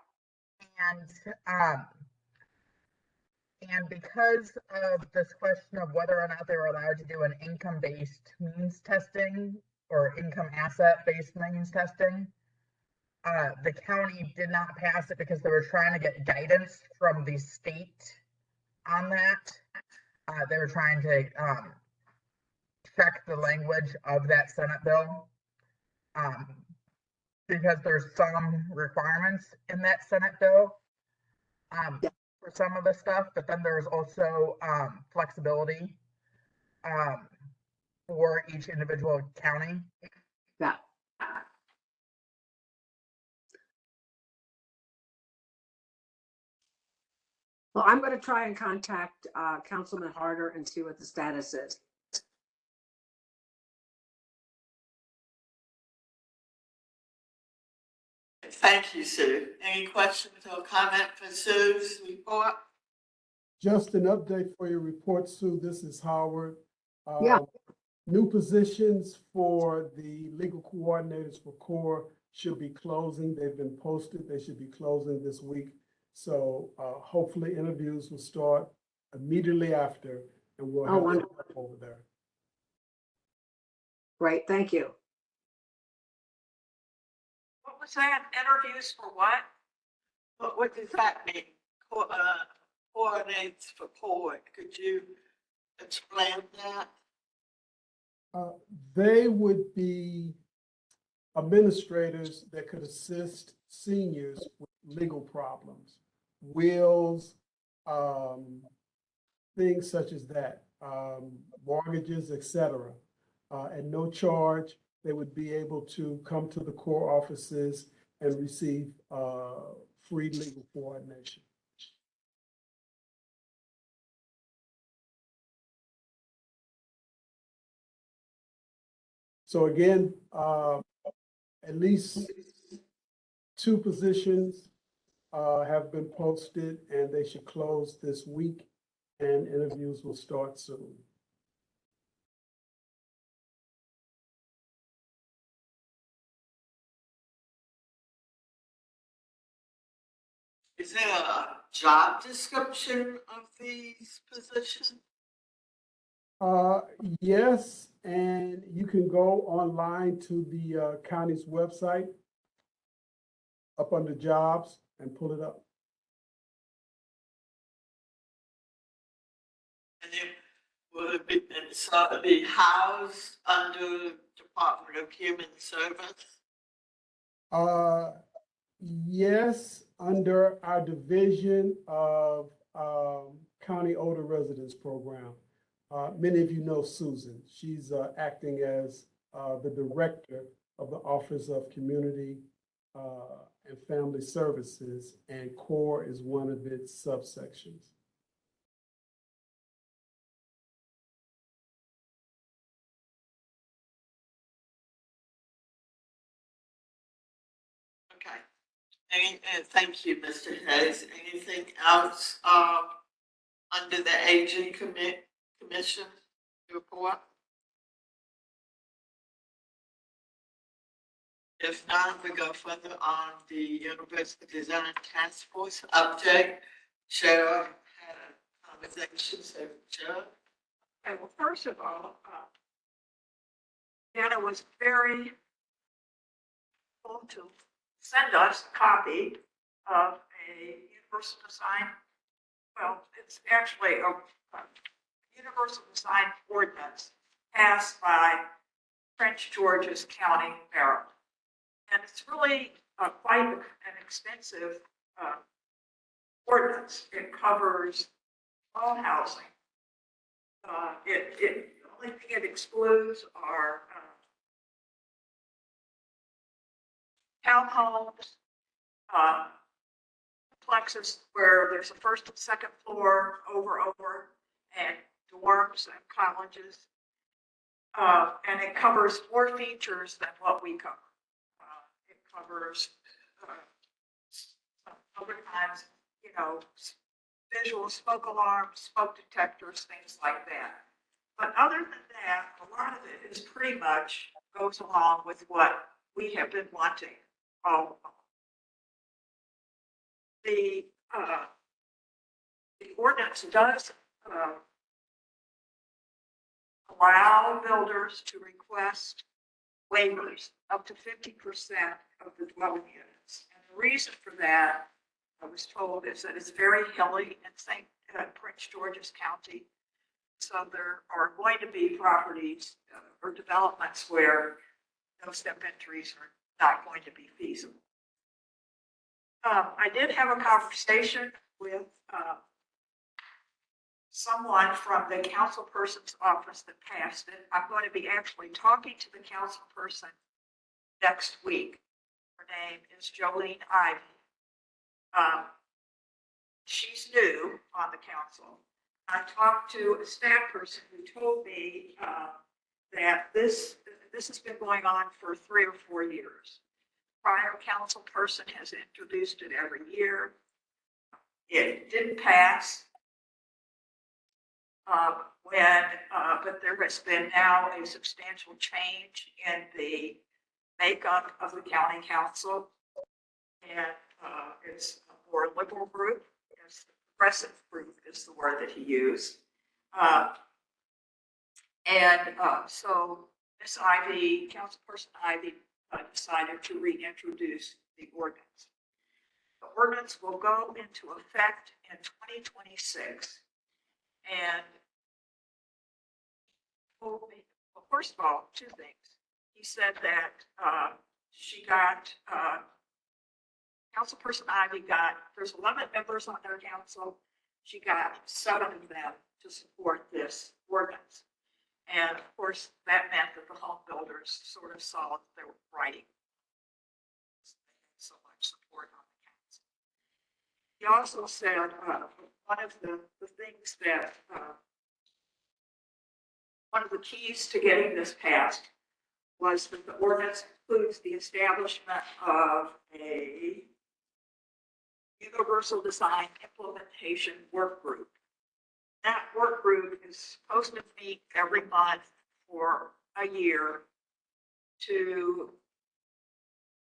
[SPEAKER 5] And because of this question of whether or not they were allowed to do an income-based means testing or income asset-based means testing, the county did not pass it because they were trying to get guidance from the state on that. They were trying to check the language of that Senate bill because there's some requirements in that Senate bill for some of the stuff, but then there's also flexibility for each individual county.
[SPEAKER 9] Yeah. Well, I'm going to try and contact Councilman Harder and see what the status is.
[SPEAKER 1] Thank you, Sue. Any questions or comment for Sue's report?
[SPEAKER 4] Just an update for your report, Sue. This is Howard.
[SPEAKER 9] Yeah.
[SPEAKER 4] New positions for the legal coordinators for CORE should be closing. They've been posted. They should be closing this week. So hopefully interviews will start immediately after, and we'll have
[SPEAKER 9] wonderful.
[SPEAKER 4] over there.
[SPEAKER 9] Great, thank you.
[SPEAKER 7] What was that? Interviews for what?
[SPEAKER 1] What does that mean? Coordinates for court. Could you explain that?
[SPEAKER 4] They would be administrators that could assist seniors with legal problems, wills, things such as that, mortgages, etc. At no charge, they would be able to come to the core offices and receive free legal coordination. So again, at least 2 positions have been posted, and they should close this week, and interviews will start soon.
[SPEAKER 1] Is there a job description of these positions?
[SPEAKER 4] Yes, and you can go online to the county's website up under jobs and pull it up.
[SPEAKER 1] And it will be housed under Department of Human Service?
[SPEAKER 4] Yes, under our division of County Older Residents Program. Many of you know Susan. She's acting as the director of the Office of Community and Family Services, and CORE is one of its subsections.
[SPEAKER 1] Okay. Thank you, Mr. Hayes. Anything else under the Aging Commission report? If not, we go further on the University Design Task Force update. Cheryl had a conversation, so Cheryl.
[SPEAKER 7] Okay, well, first of all, Anna was very able to send us a copy of a universal design. Well, it's actually a universal design ordinance passed by Prince George's County, Maryland. And it's really quite an extensive ordinance. It covers all housing. The only thing it excludes are townhomes, complexes where there's a first and second floor over, and dorms and colleges. And it covers more features than what we cover. It covers, other times, you know, visual smoke alarms, smoke detectors, things like that. But other than that, a lot of it is pretty much goes along with what we have been wanting all along. The ordinance does allow builders to request waivers up to 50% of the dwelling units. And the reason for that, I was told, is that it's very hilly in Prince George's County. So there are going to be properties or developments where no step entries are not going to be feasible. I did have a conversation with someone from the council person's office that passed it. I'm going to be actually talking to the council person next week. Her name is Jolene Ivy. She's new on the council. I talked to a staff person who told me that this has been going on for 3 or 4 years. Prior council person has introduced it every year. It didn't pass. But there has been now a substantial change in the makeup of the county council. And it's a more liberal group. It's the progressive group is the word that he used. So Ms. Ivy, Councilperson Ivy, decided to reintroduce the ordinance. The ordinance will go into effect in 2026. And well, first of all, 2 things. He said that she got, Councilperson Ivy got, there's 11 members on their council. She got 7 of them to support this ordinance. And of course, that meant that the home builders sort of saw that they were writing so much support on the council. He also said one of the things that one of the keys to getting this passed was that the ordinance includes the establishment of a universal design implementation work group. That work group is supposed to meet every month for a year to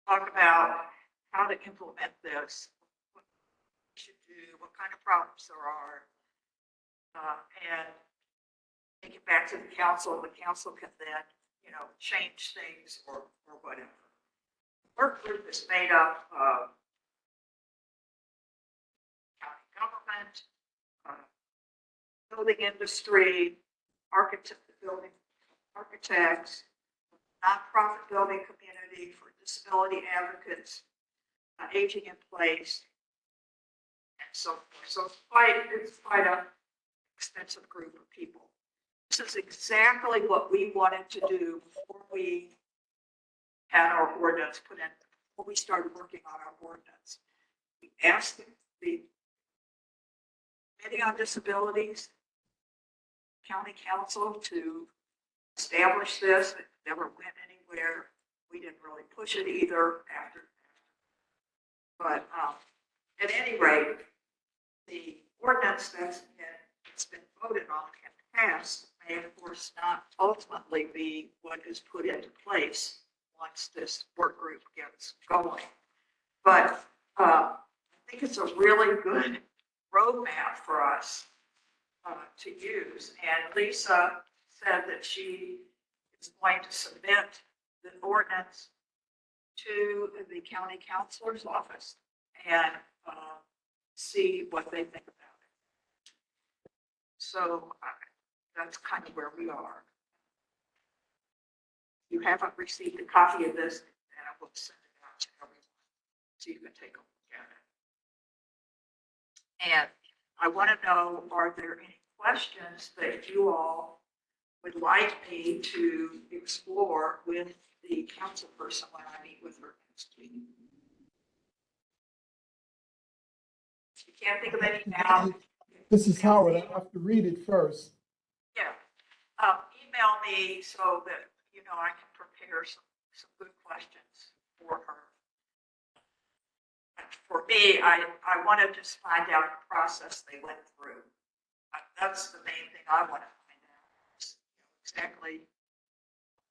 [SPEAKER 7] talk about how to implement this, what we should do, what kind of problems there are, and take it back to the council. The council can then, you know, change things or whatever. The work group is made up of county government, building industry, building architects, nonprofit building community for disability advocates, aging in place, and so forth. So it's quite an extensive group of people. This is exactly what we wanted to do before we had our ordinance put in, before we started working on our ordinance. We asked the Committee on Disabilities, County Council to establish this. It never went anywhere. We didn't really push it either after. But at any rate, the ordinance that's been voted on and passed may of course not ultimately be what is put into place once this work group gets going. But I think it's a really good roadmap for us to use. And Lisa said that she is going to submit the ordinance to the county counselor's office and see what they think about it. So that's kind of where we are. If you haven't received a copy of this, then I will send it out to everyone so you can take a look at it. And I want to know, are there any questions that you all would like me to explore with the council person when I meet with her next week? If you can't think of any now.
[SPEAKER 4] This is Howard. I have to read it first.
[SPEAKER 7] Yeah. email me so that, you know, I can prepare some good questions for her. For me, I want to just find out the process they went through. That's the main thing I want to find out. Exactly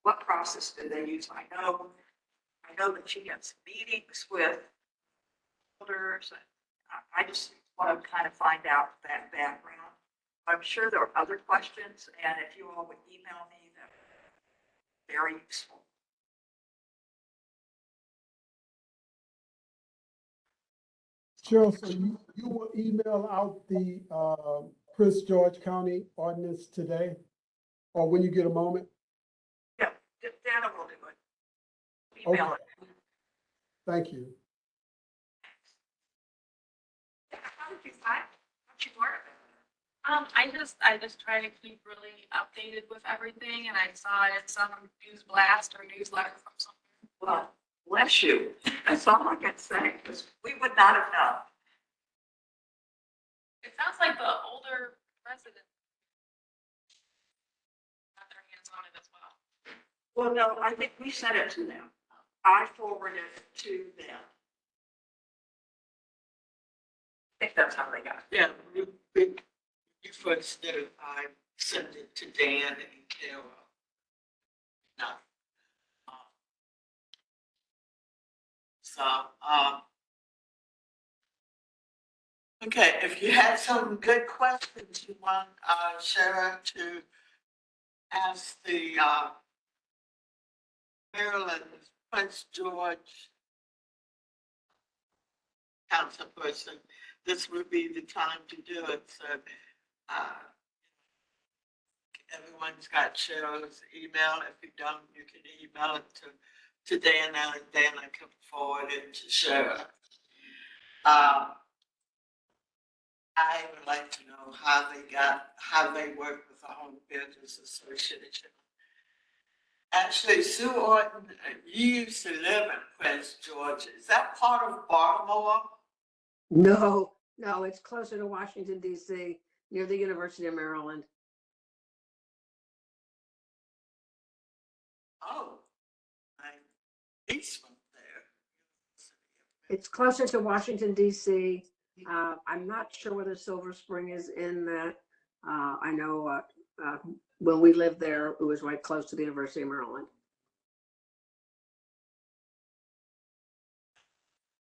[SPEAKER 7] what process did they use? I know that she had some meetings with builders. I just want to kind of find out that background. I'm sure there are other questions, and if you all would email me, that would be very useful.
[SPEAKER 4] Cheryl, so you will email out the Prince George County ordinance today, or when you get a moment?
[SPEAKER 7] Yeah, Dana will do it. Email
[SPEAKER 4] Okay.
[SPEAKER 7] it.
[SPEAKER 4] Thank you.
[SPEAKER 7] How did you find, what you learned?
[SPEAKER 2] I just try to keep really updated with everything, and I saw it in some news blast or newsletter from somewhere.
[SPEAKER 7] Well, bless you. That's all I can say, because we would not have known.
[SPEAKER 2] It sounds like the older residents got their hands on it as well.
[SPEAKER 7] Well, no, I think we sent it to them. I forwarded it to them. I think that's how they got it.
[SPEAKER 1] Yeah, you first did it, I sent it to Dan and Carol. No. So, okay, if you had some good questions you want, Shara to ask the, Maryland Prince George council person, this would be the time to do it, so, everyone's got Cheryl's email. If you don't, you can email it to Dana, and Dana can forward it to Cheryl. I would like to know how they work with the Home Builders Association. Actually, Sue Orton, you used to live in Prince George. Is that part of Baltimore?
[SPEAKER 9] No, it's closer to Washington DC, near the University of Maryland.
[SPEAKER 1] Oh, my niece went there.
[SPEAKER 9] It's closer to Washington DC. I'm not sure whether Silver Spring is in that. I know when we lived there, it was right close to the University of Maryland.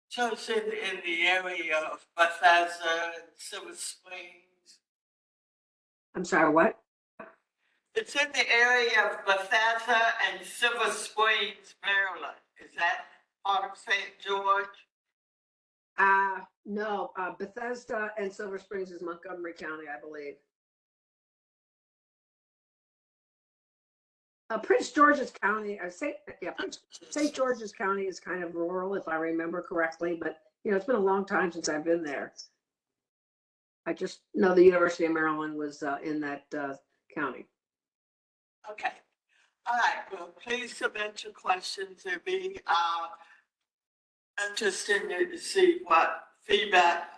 [SPEAKER 1] So it's in the area of Bethesda and Silver Springs.
[SPEAKER 9] I'm sorry, what?
[SPEAKER 1] It's in the area of Bethesda and Silver Springs, Maryland. Is that part of St. George?
[SPEAKER 9] No, Bethesda and Silver Springs is Montgomery County, I believe. Prince George's County, St. George's County is kind of rural, if I remember correctly, but you know, it's been a long time since I've been there. I just know the University of Maryland was in that county.
[SPEAKER 1] Okay. All right. Well, please submit your questions. It'd be interesting to see what feedback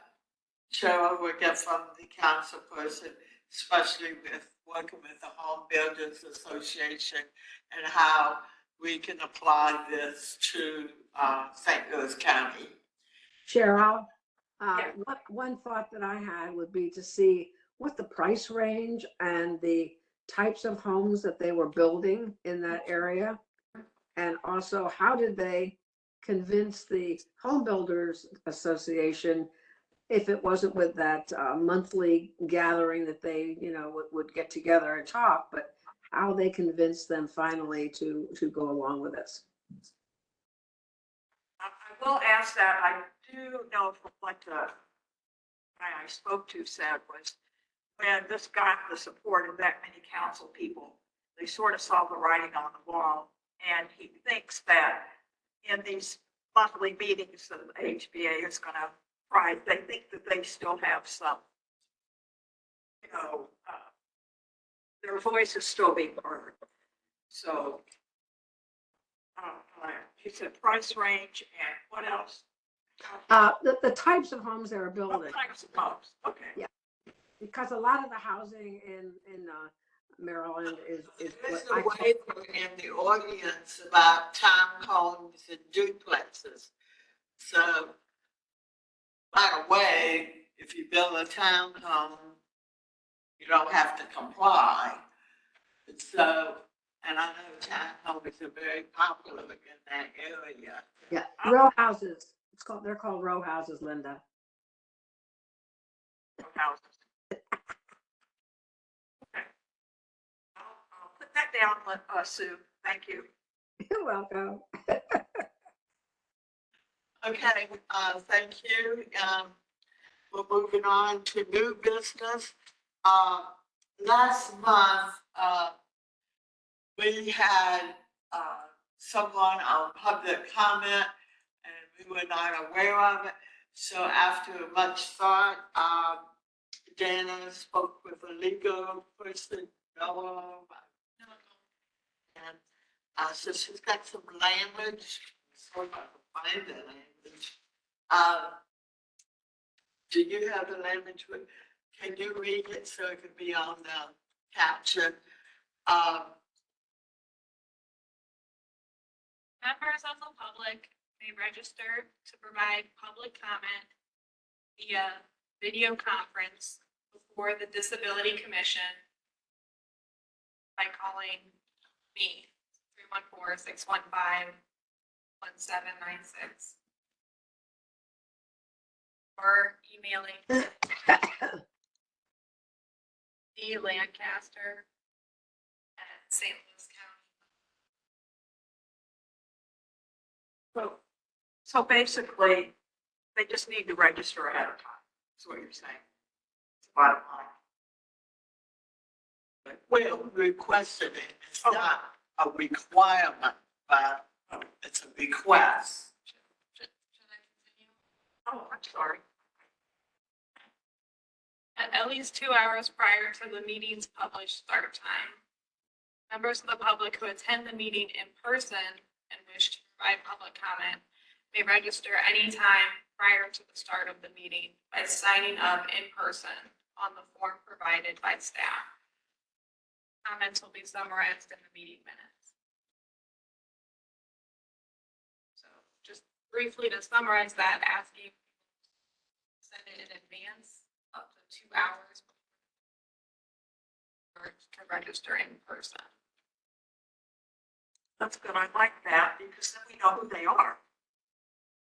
[SPEAKER 1] Cheryl will get from the council person, especially with working with the Home Builders Association and how we can apply this to St. Louis County.
[SPEAKER 9] Cheryl,
[SPEAKER 7] Yeah.
[SPEAKER 9] one thought that I had would be to see what the price range and the types of homes that they were building in that area. And also, how did they convince the Home Builders Association, if it wasn't with that monthly gathering that they, you know, would get together and talk, but how they convinced them finally to go along with this?
[SPEAKER 7] I will ask that. I do know from what the guy I spoke to said was when this got the support of that many council people, they sort of saw the writing on the wall. And he thinks that in these monthly meetings that the HBA is going to provide, they think that they still have some, you know, their voice is still being heard. So he said price range and what else?
[SPEAKER 9] The types of homes they were building.
[SPEAKER 7] What types of homes? Okay.
[SPEAKER 9] Yeah. Because a lot of the housing in Maryland is
[SPEAKER 1] There's
[SPEAKER 9] what
[SPEAKER 1] a
[SPEAKER 9] I,
[SPEAKER 1] waiver in the ordinance about townhomes and duplexes. So, by the way, if you build a townhome, you don't have to comply. So, and I know townhomes are very popular in that area.
[SPEAKER 9] yeah, row houses. They're called row houses, Linda.
[SPEAKER 7] houses. Okay. I'll put that down, Sue. Thank you.
[SPEAKER 9] You're welcome.
[SPEAKER 1] Okay, thank you. We're moving on to new business. Last month, we had, someone on public comment and we were not aware of it. So after much thought, Dana spoke with a legal person, Noah, and, so she's got some language, so if I can find the language. Do you have the language? Can you read it so it can be on the caption?
[SPEAKER 2] Members of the public may register to provide public comment via video conference before the Disability Commission by calling me, 314-615-1796. Or emailing D. Lancaster at St. Louis County.
[SPEAKER 7] So basically, they just need to register ahead of time, is what you're saying. It's the bottom line.
[SPEAKER 1] Well, requested it. It's not a requirement, but it's a request.
[SPEAKER 2] Should I continue?
[SPEAKER 7] Oh, I'm sorry.
[SPEAKER 2] At least 2 hours prior to the meeting's published start time. Members of the public who attend the meeting in person and wish to provide public comment may register anytime prior to the start of the meeting by signing up in person on the form provided by staff. Comments will be summarized in the meeting minutes. So just briefly to summarize that, asking to send it in advance up to 2 hours before to register in person.
[SPEAKER 7] That's good. I like that because then we know who they are.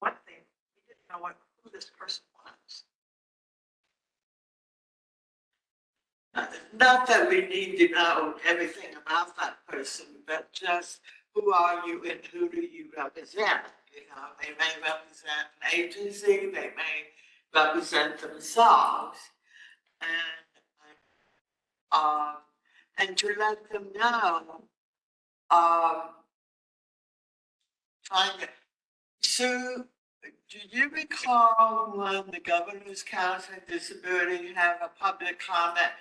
[SPEAKER 7] One thing, we didn't know who this person was.
[SPEAKER 1] Not that we need to know everything about that person, but just who are you and who do you represent? You know, they may represent an agency, they may represent themselves. And to let them know, trying to, Sue, do you recall when the Governor's Council on Disability had a public comment?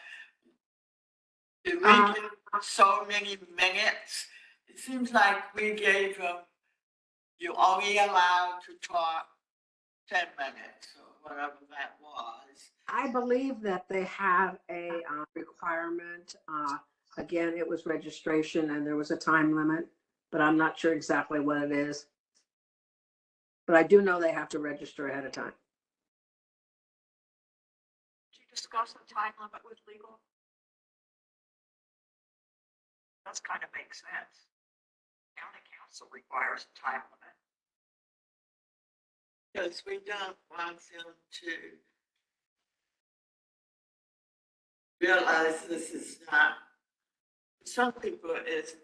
[SPEAKER 1] Did we give so many minutes? It seems like we gave them, you only allowed to talk 10 minutes or whatever that was.
[SPEAKER 9] I believe that they have a requirement. Again, it was registration and there was a time limit, but I'm not sure exactly what it is. But I do know they have to register ahead of time.
[SPEAKER 7] Did you discuss the time limit with legal? That's kind of makes sense. County council requires a time limit.
[SPEAKER 1] Because we don't want them to realize this is not, some people it's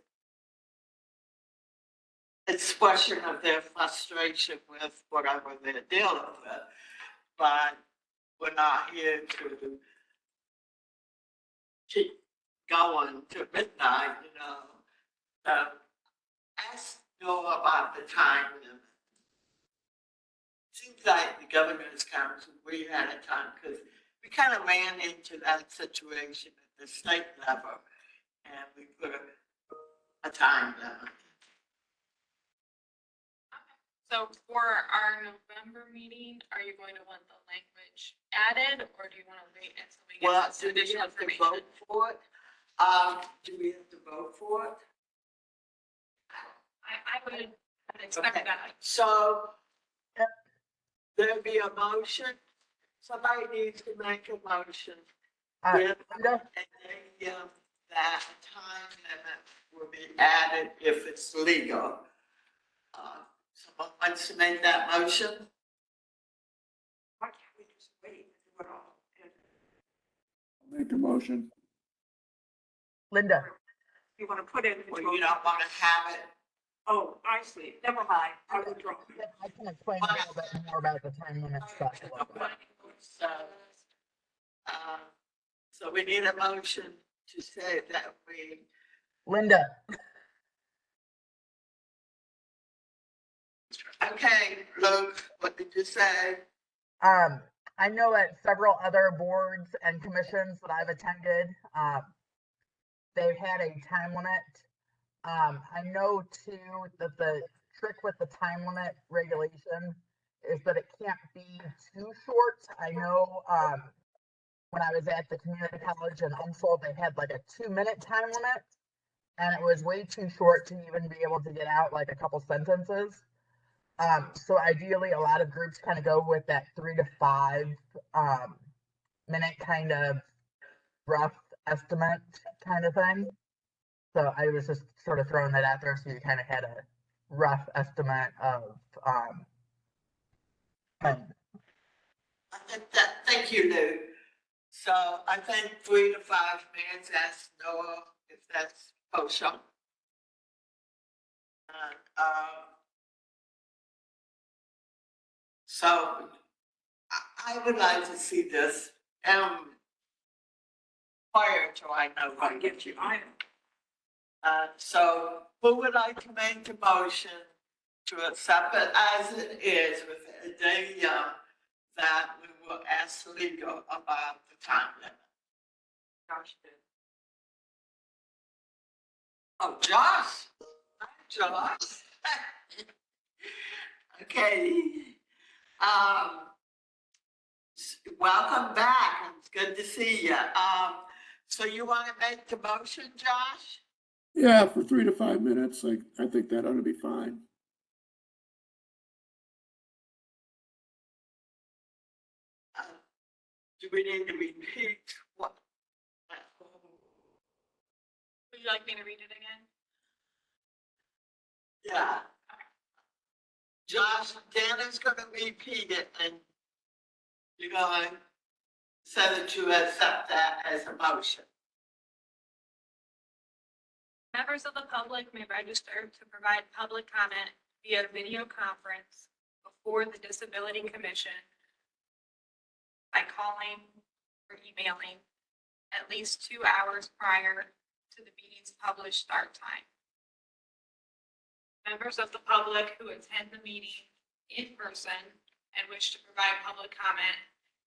[SPEAKER 1] expression of their frustration with whatever they're dealing with. But we're not here to keep going to midnight, you know. So ask Noah about the time limit. Seems like the Governor's Council, we had a time, because we kind of ran into that situation at the state level, and we put a time limit.
[SPEAKER 2] So for our November meeting, are you going to want the language added or do you want to wait until we
[SPEAKER 1] Well,
[SPEAKER 2] get some
[SPEAKER 1] do we
[SPEAKER 2] additional
[SPEAKER 1] have to
[SPEAKER 2] information?
[SPEAKER 1] vote for it? Do we have to vote for it?
[SPEAKER 2] I would expect
[SPEAKER 1] Okay.
[SPEAKER 2] that.
[SPEAKER 1] So
[SPEAKER 5] Yep.
[SPEAKER 1] there'll be a motion. Somebody needs to make a motion
[SPEAKER 5] Linda,
[SPEAKER 1] that time limit will be added if it's legal. Someone wants to make that motion?
[SPEAKER 7] Why can't we just wait and do it all?
[SPEAKER 10] Make a motion.
[SPEAKER 5] Linda,
[SPEAKER 7] You want to put in.
[SPEAKER 1] Or you don't want to have it?
[SPEAKER 7] Oh, I see. Never mind. I withdraw.
[SPEAKER 5] I can explain a little bit more about the time limit stuff. a little bit.
[SPEAKER 1] So, so we need a motion to say that we,
[SPEAKER 5] Linda,
[SPEAKER 1] okay, Luke, what did you say?
[SPEAKER 5] I know at several other boards and commissions that I've attended, they've had a time limit. I know too that the trick with the time limit regulation is that it can't be too short. I know, when I was at the community college in Umslow, they had like a 2-minute time limit. And it was way too short to even be able to get out like a couple sentences. So ideally, a lot of groups kind of go with that 3 to 5 minute kind of rough estimate kind of thing. So I was just sort of throwing that out there so you kind of had a rough estimate of time.
[SPEAKER 1] I think that, thank you, Luke. So I think 3 to 5 minutes, that's Noah, if that's kosher. So I would like to see this, prior to I know
[SPEAKER 7] I
[SPEAKER 1] what
[SPEAKER 7] get you. I
[SPEAKER 1] so who would like to make the motion to accept it as it is with a day that we will ask legal about the time limit?
[SPEAKER 7] Josh did.
[SPEAKER 1] Oh, Josh. Hi, Josh. Okay. Welcome back. It's good to see you. So you want to make the motion, Josh?
[SPEAKER 10] Yeah, for 3 to 5 minutes. I think that ought to be fine.
[SPEAKER 1] Do we need to repeat what?
[SPEAKER 2] Would you like me to read it again?
[SPEAKER 1] Yeah. Josh, Dana's gonna repeat it and you're going to say that you accept that as a motion.
[SPEAKER 2] Members of the public may register to provide public comment via video conference before the Disability Commission by calling or emailing at least 2 hours prior to the meeting's published start time. Members of the public who attend the meeting in person and wish to provide public comment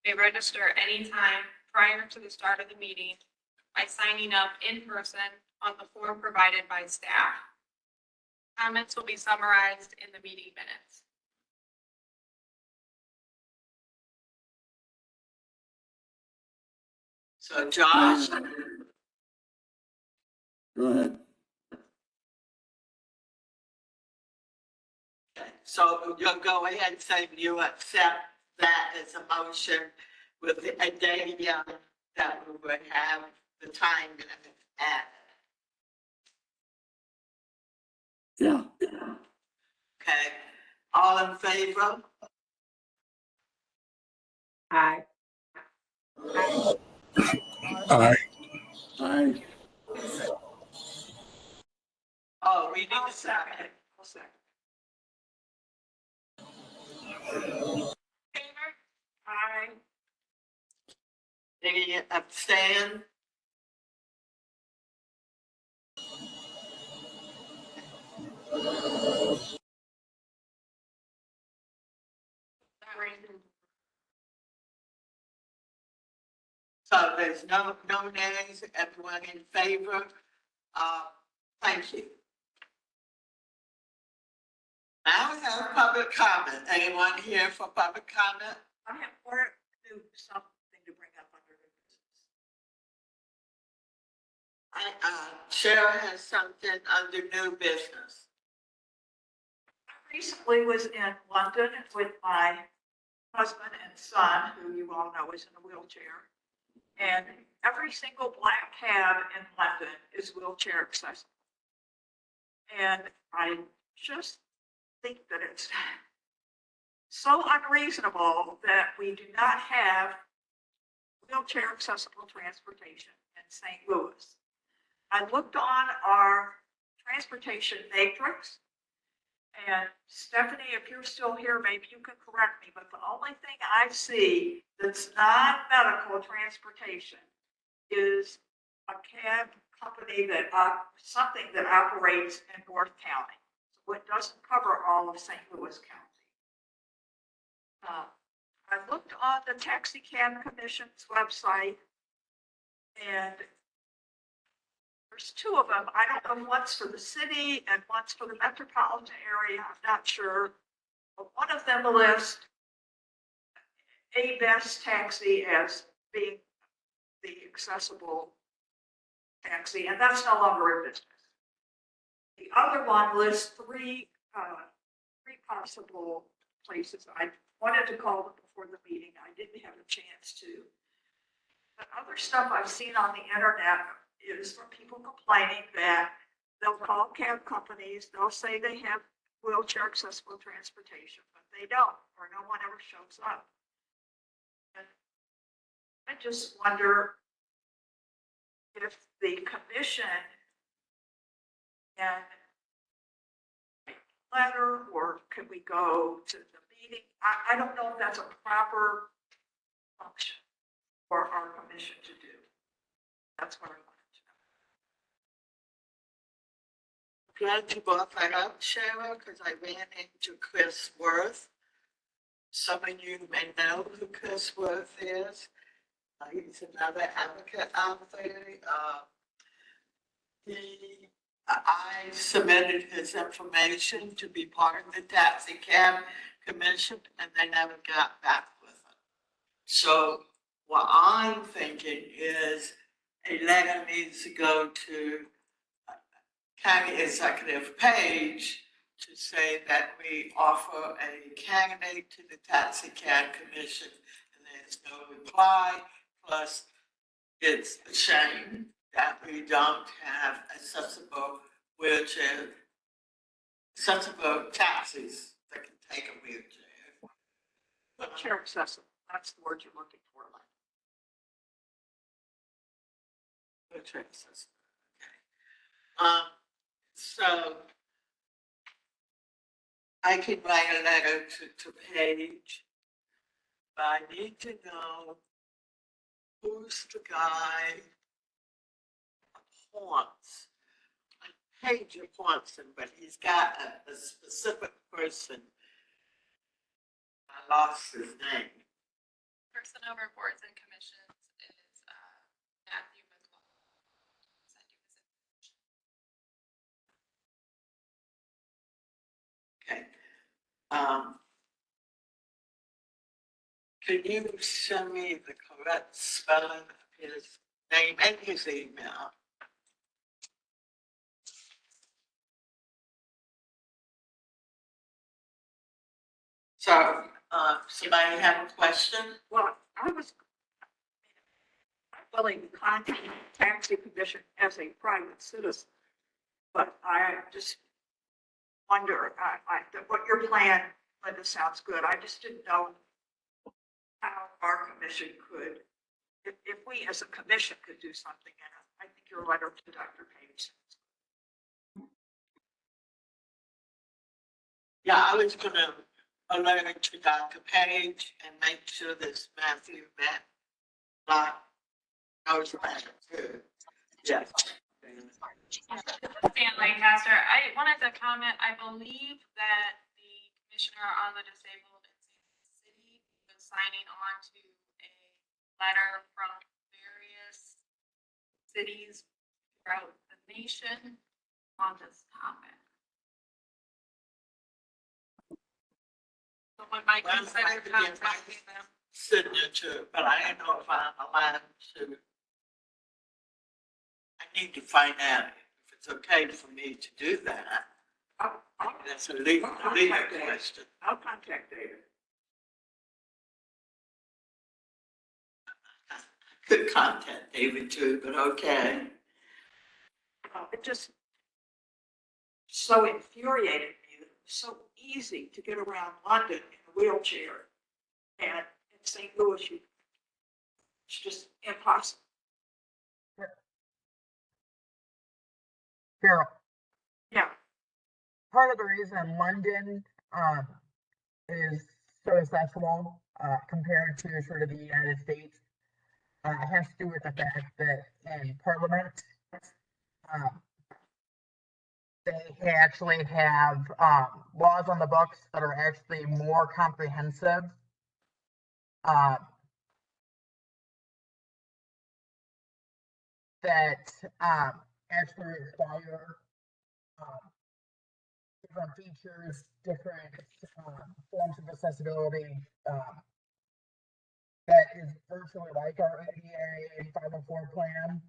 [SPEAKER 2] may register anytime prior to the start of the meeting by signing up in person on the form provided by staff. Comments will be summarized in the meeting minutes.
[SPEAKER 1] So Josh,
[SPEAKER 10] Go ahead.
[SPEAKER 1] so you'll go ahead and say you accept that as a motion with a day that we would have the time limit at.
[SPEAKER 10] Yeah.
[SPEAKER 1] Okay, all in favor?
[SPEAKER 9] Aye.
[SPEAKER 10] Aye.
[SPEAKER 1] Oh, we need
[SPEAKER 7] I'll
[SPEAKER 1] a second.
[SPEAKER 7] I'll second.
[SPEAKER 2] Favor?
[SPEAKER 7] Aye.
[SPEAKER 1] Any abstain? So there's no nays, everyone in favor? Thank you. Now we have public comment. Anyone here for public comment?
[SPEAKER 7] I have or do something to bring up under the business.
[SPEAKER 1] Cheryl has something under new business.
[SPEAKER 7] I recently was in London with my husband and son, who you all know is in a wheelchair. And every single black cab in London is wheelchair accessible. And I just think that it's so unreasonable that we do not have wheelchair accessible transportation in St. Louis. I looked on our transportation matrix, and Stephanie, if you're still here, maybe you can correct me, but the only thing I see that's non-medical transportation is a cab company that, something that operates in North County. So it doesn't cover all of St. Louis County. I looked on the Taxi Cab Commission's website, and there's two of them. I don't know, one's for the city and one's for the metropolitan area. I'm not sure. But one of them lists a best taxi as being the accessible taxi, and that's no longer in business. The other one lists three possible places. I wanted to call them before the meeting. I didn't have a chance to. But other stuff I've seen on the internet is from people complaining that they'll call cab companies, they'll say they have wheelchair accessible transportation, but they don't, or no one ever shows up. And I just wonder if the commission can letter, or can we go to the meeting? I don't know if that's a proper function for our commission to do. That's what I wanted to know.
[SPEAKER 1] Glad you brought that up, Cheryl, because I ran into Chris Worth. Some of you may know who Chris Worth is. He's another advocate out there. I submitted his information to be part of the Taxi Cab Commission, and they never got back with him. So what I'm thinking is a letter needs to go to County Executive Page to say that we offer a candidate to the Taxi Cab Commission, and there's no reply. Plus, it's a shame that we don't have accessible taxis that can take a wheelchair.
[SPEAKER 7] Wheelchair accessible, that's the word you're looking for.
[SPEAKER 1] Wheelchair accessible, okay. So I could write a letter to Paige, but I need to know who's the guy appoints. Paige appoints him, but he's got a specific person. I lost his name.
[SPEAKER 2] Person over boards and commissions is Matthew McCall.
[SPEAKER 1] Okay. Can you send me the correct spelling of his name and his email? So, somebody have a question?
[SPEAKER 7] Well, I'm willing to contact the taxi commission as a private citizen, but I just wonder, what your plan, Linda, sounds good. I just didn't know how our commission could, if we as a commission could do something, and I think your letter to Dr. Page.
[SPEAKER 1] Yeah, I was gonna alert to Dr. Page and make sure this Matthew met. I was glad too. Yes.
[SPEAKER 2] Stan Lancaster, I wanted to comment, I believe that the commissioner on the disabled in St. City was signing on to a letter from various cities throughout the nation on this topic. So when I
[SPEAKER 1] Well,
[SPEAKER 2] consider
[SPEAKER 1] I could get my
[SPEAKER 2] contacting them.
[SPEAKER 1] signature, but I didn't know if I'm allowed to. I need to find out if it's okay for me to do that. That's a legal question.
[SPEAKER 7] I'll contact David.
[SPEAKER 1] Could contact David too, but okay.
[SPEAKER 7] It just so infuriated me that it was so easy to get around London in a wheelchair. And in St. Louis, it's just impossible.
[SPEAKER 5] Carol,
[SPEAKER 7] Yeah.
[SPEAKER 5] part of the reason London is so accessible compared to sort of the United States has to do with the fact that in Parliament, um, they actually have laws on the books that are actually more comprehensive. That actually require different features, different forms of accessibility that is virtually like our ADA 504 plan,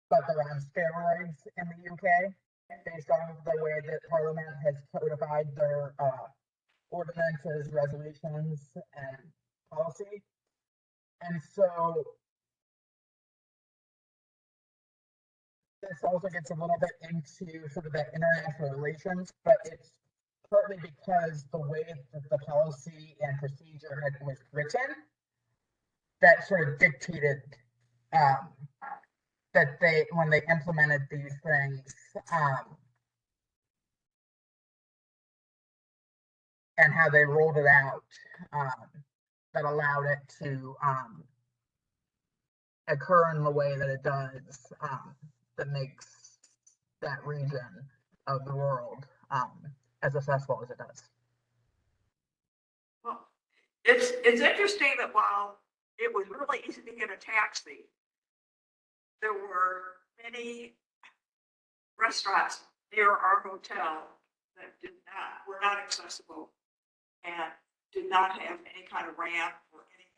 [SPEAKER 5] but they're on steroids in the UK based on the way that Parliament has codified their ordinances, resolutions, and policy. And so this also gets a little bit into sort of the international relations, but it's partly because the way that the policy and procedure was written that sort of dictated that they, when they implemented these things, and how they rolled it out, that allowed it to occur in the way that it does, that makes that region of the world as accessible as it does.
[SPEAKER 7] Well, it's interesting that while it was really easy to get a taxi, there were many restaurants near our hotel that were not accessible and did not have any kind of ramp or any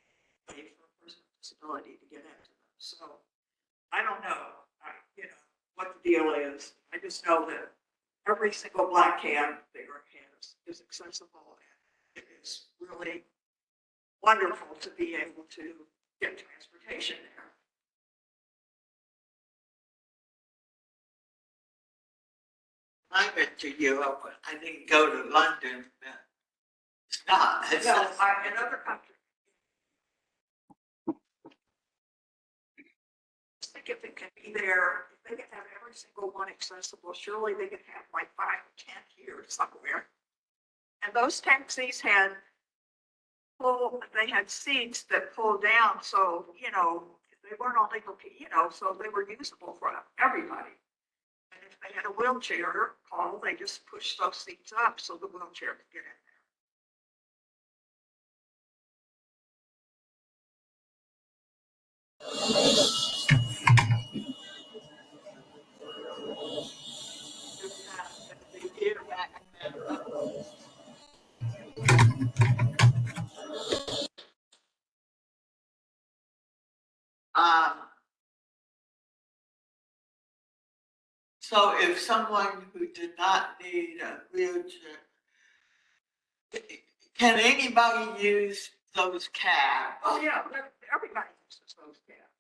[SPEAKER 7] way for a person with disability to get into them. So I don't know, what the deal is. I just know that every single black cab there is accessible, and it is really wonderful to be able to get transportation there.
[SPEAKER 1] I went to Europe, but I didn't go to London. It's not. It's
[SPEAKER 7] No,
[SPEAKER 1] not.
[SPEAKER 7] in other countries. I think if it can be there, if they can have every single one accessible, surely they can have like 5 or 10 here somewhere. And those taxis they had seats that pulled down, so, they weren't only for, so they were usable for everybody. And if they had a wheelchair call, they just pushed those seats up so the wheelchair could get in.
[SPEAKER 1] So if someone who did not need a wheelchair, can anybody use those cabs?
[SPEAKER 7] Oh, yeah, everybody uses those cabs.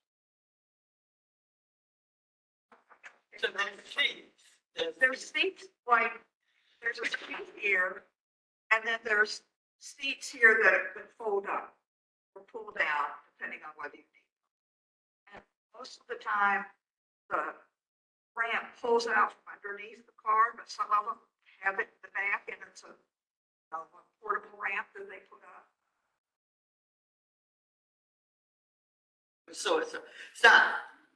[SPEAKER 1] So there's seats.
[SPEAKER 7] There's seats, like, there's a seat here, and then there's seats here that fold up or pull down, depending on whether you need them. And most of the time, the ramp pulls out from underneath the car, but some of them have it in the back, and it's a portable ramp that they put up.
[SPEAKER 1] So it's not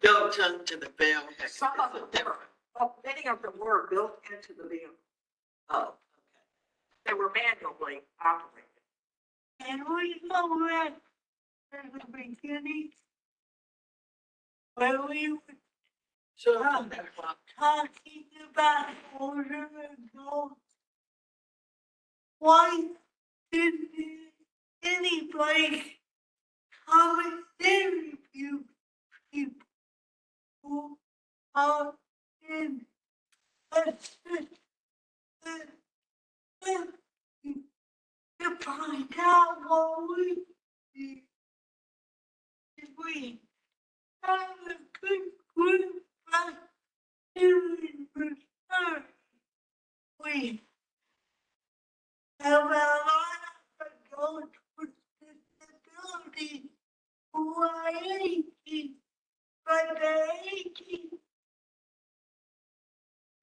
[SPEAKER 1] built into the bill.
[SPEAKER 7] Some of them were, many of them were built into the vehicle.
[SPEAKER 1] Oh,
[SPEAKER 7] They were manually operated.
[SPEAKER 1] and we know that at the beginning, when we were talking about older adults, why didn't anybody come and interview people in to find out what we need. If we have a good group of human research, we have a lot of adults with disabilities who are aging, but they're aging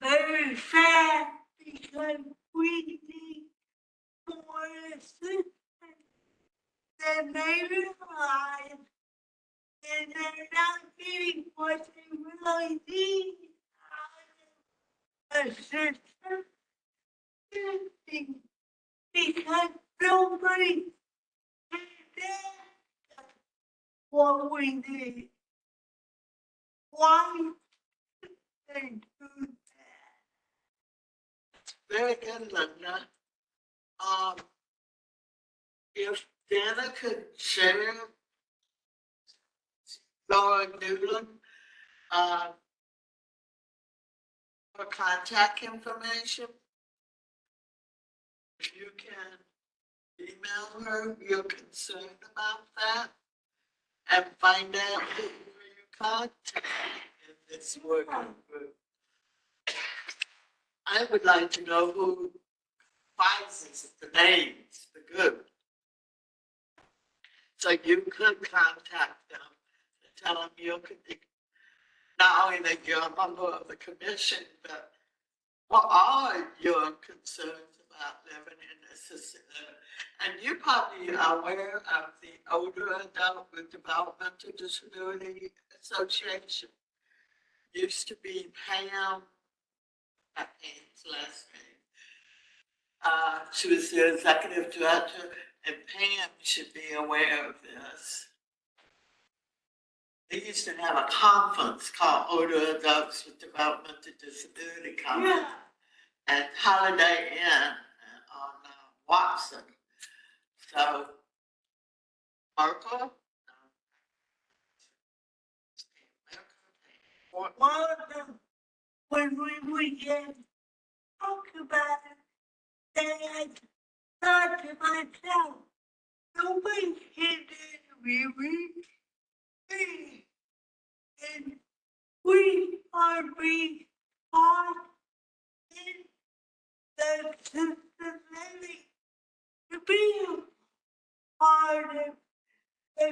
[SPEAKER 1] very fast because we need more assistance than they realize, and they're not getting what they really need. Assistance because nobody understands what we need. Why they do that? Very good, Linda. If Dana could share Laura Newland, her contact information, if you can email her your concern about that and find out who you contact in this working group. I would like to know who finds the names, the group. So you could contact them and tell them you could be, not only that you're a member of the commission, but what are your concerns about living in assisted living? And you're probably aware of the Older Adult with Developmental Disability Association. Used to be Pam, I think it's last name. She was the executive director, and Pam should be aware of this. They used to have a conference called Older Adults with Developmental Disability Conference at Holiday Inn on Watson. So, Marco? One of them, when we began to talk about it, they had thought to myself, nobody can really be. And we are being taught in the society to be a part of the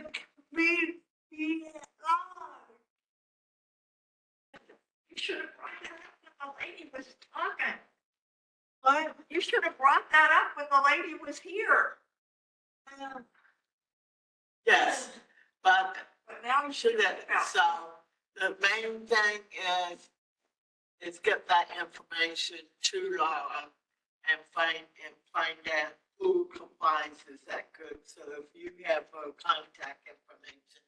[SPEAKER 1] community at large. You should have brought that up when the lady was talking. What? You should have brought that up when the lady was here. Yes, but now you should have. So the main thing is get that information to Laura and find out who complies is that good. So if you have her contact information,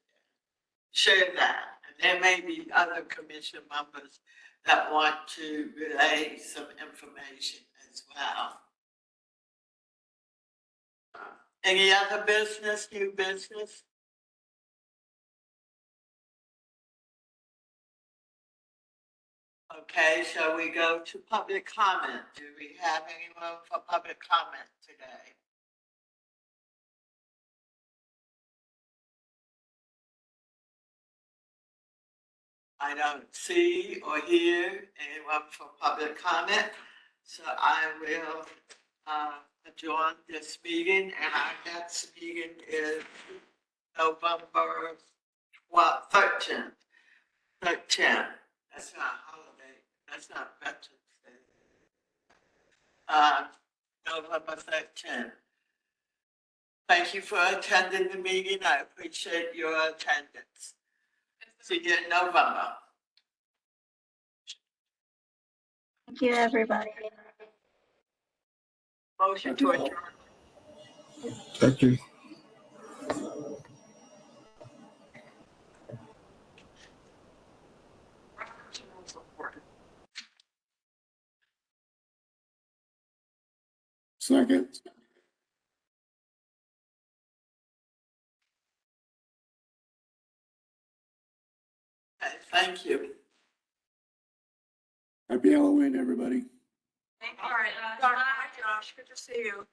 [SPEAKER 1] share that. And there may be other commission members that want to relay some information as well. Any other business, new business? Okay, shall we go to public comment? Do we have anyone for public comment today? I don't see or hear anyone for public comment, so I will adjourn this meeting, and our next meeting is November 13th. That's not a holiday. That's not Veterans Day. November 13th. Thank you for attending the meeting. I appreciate your attendance. See you in November.
[SPEAKER 3] Thank you, everybody.
[SPEAKER 1] Motion to adjourn.
[SPEAKER 10] Thank you. Second.
[SPEAKER 1] Okay, thank you.
[SPEAKER 10] Happy Halloween, everybody.
[SPEAKER 7] All right, Josh, good to see you.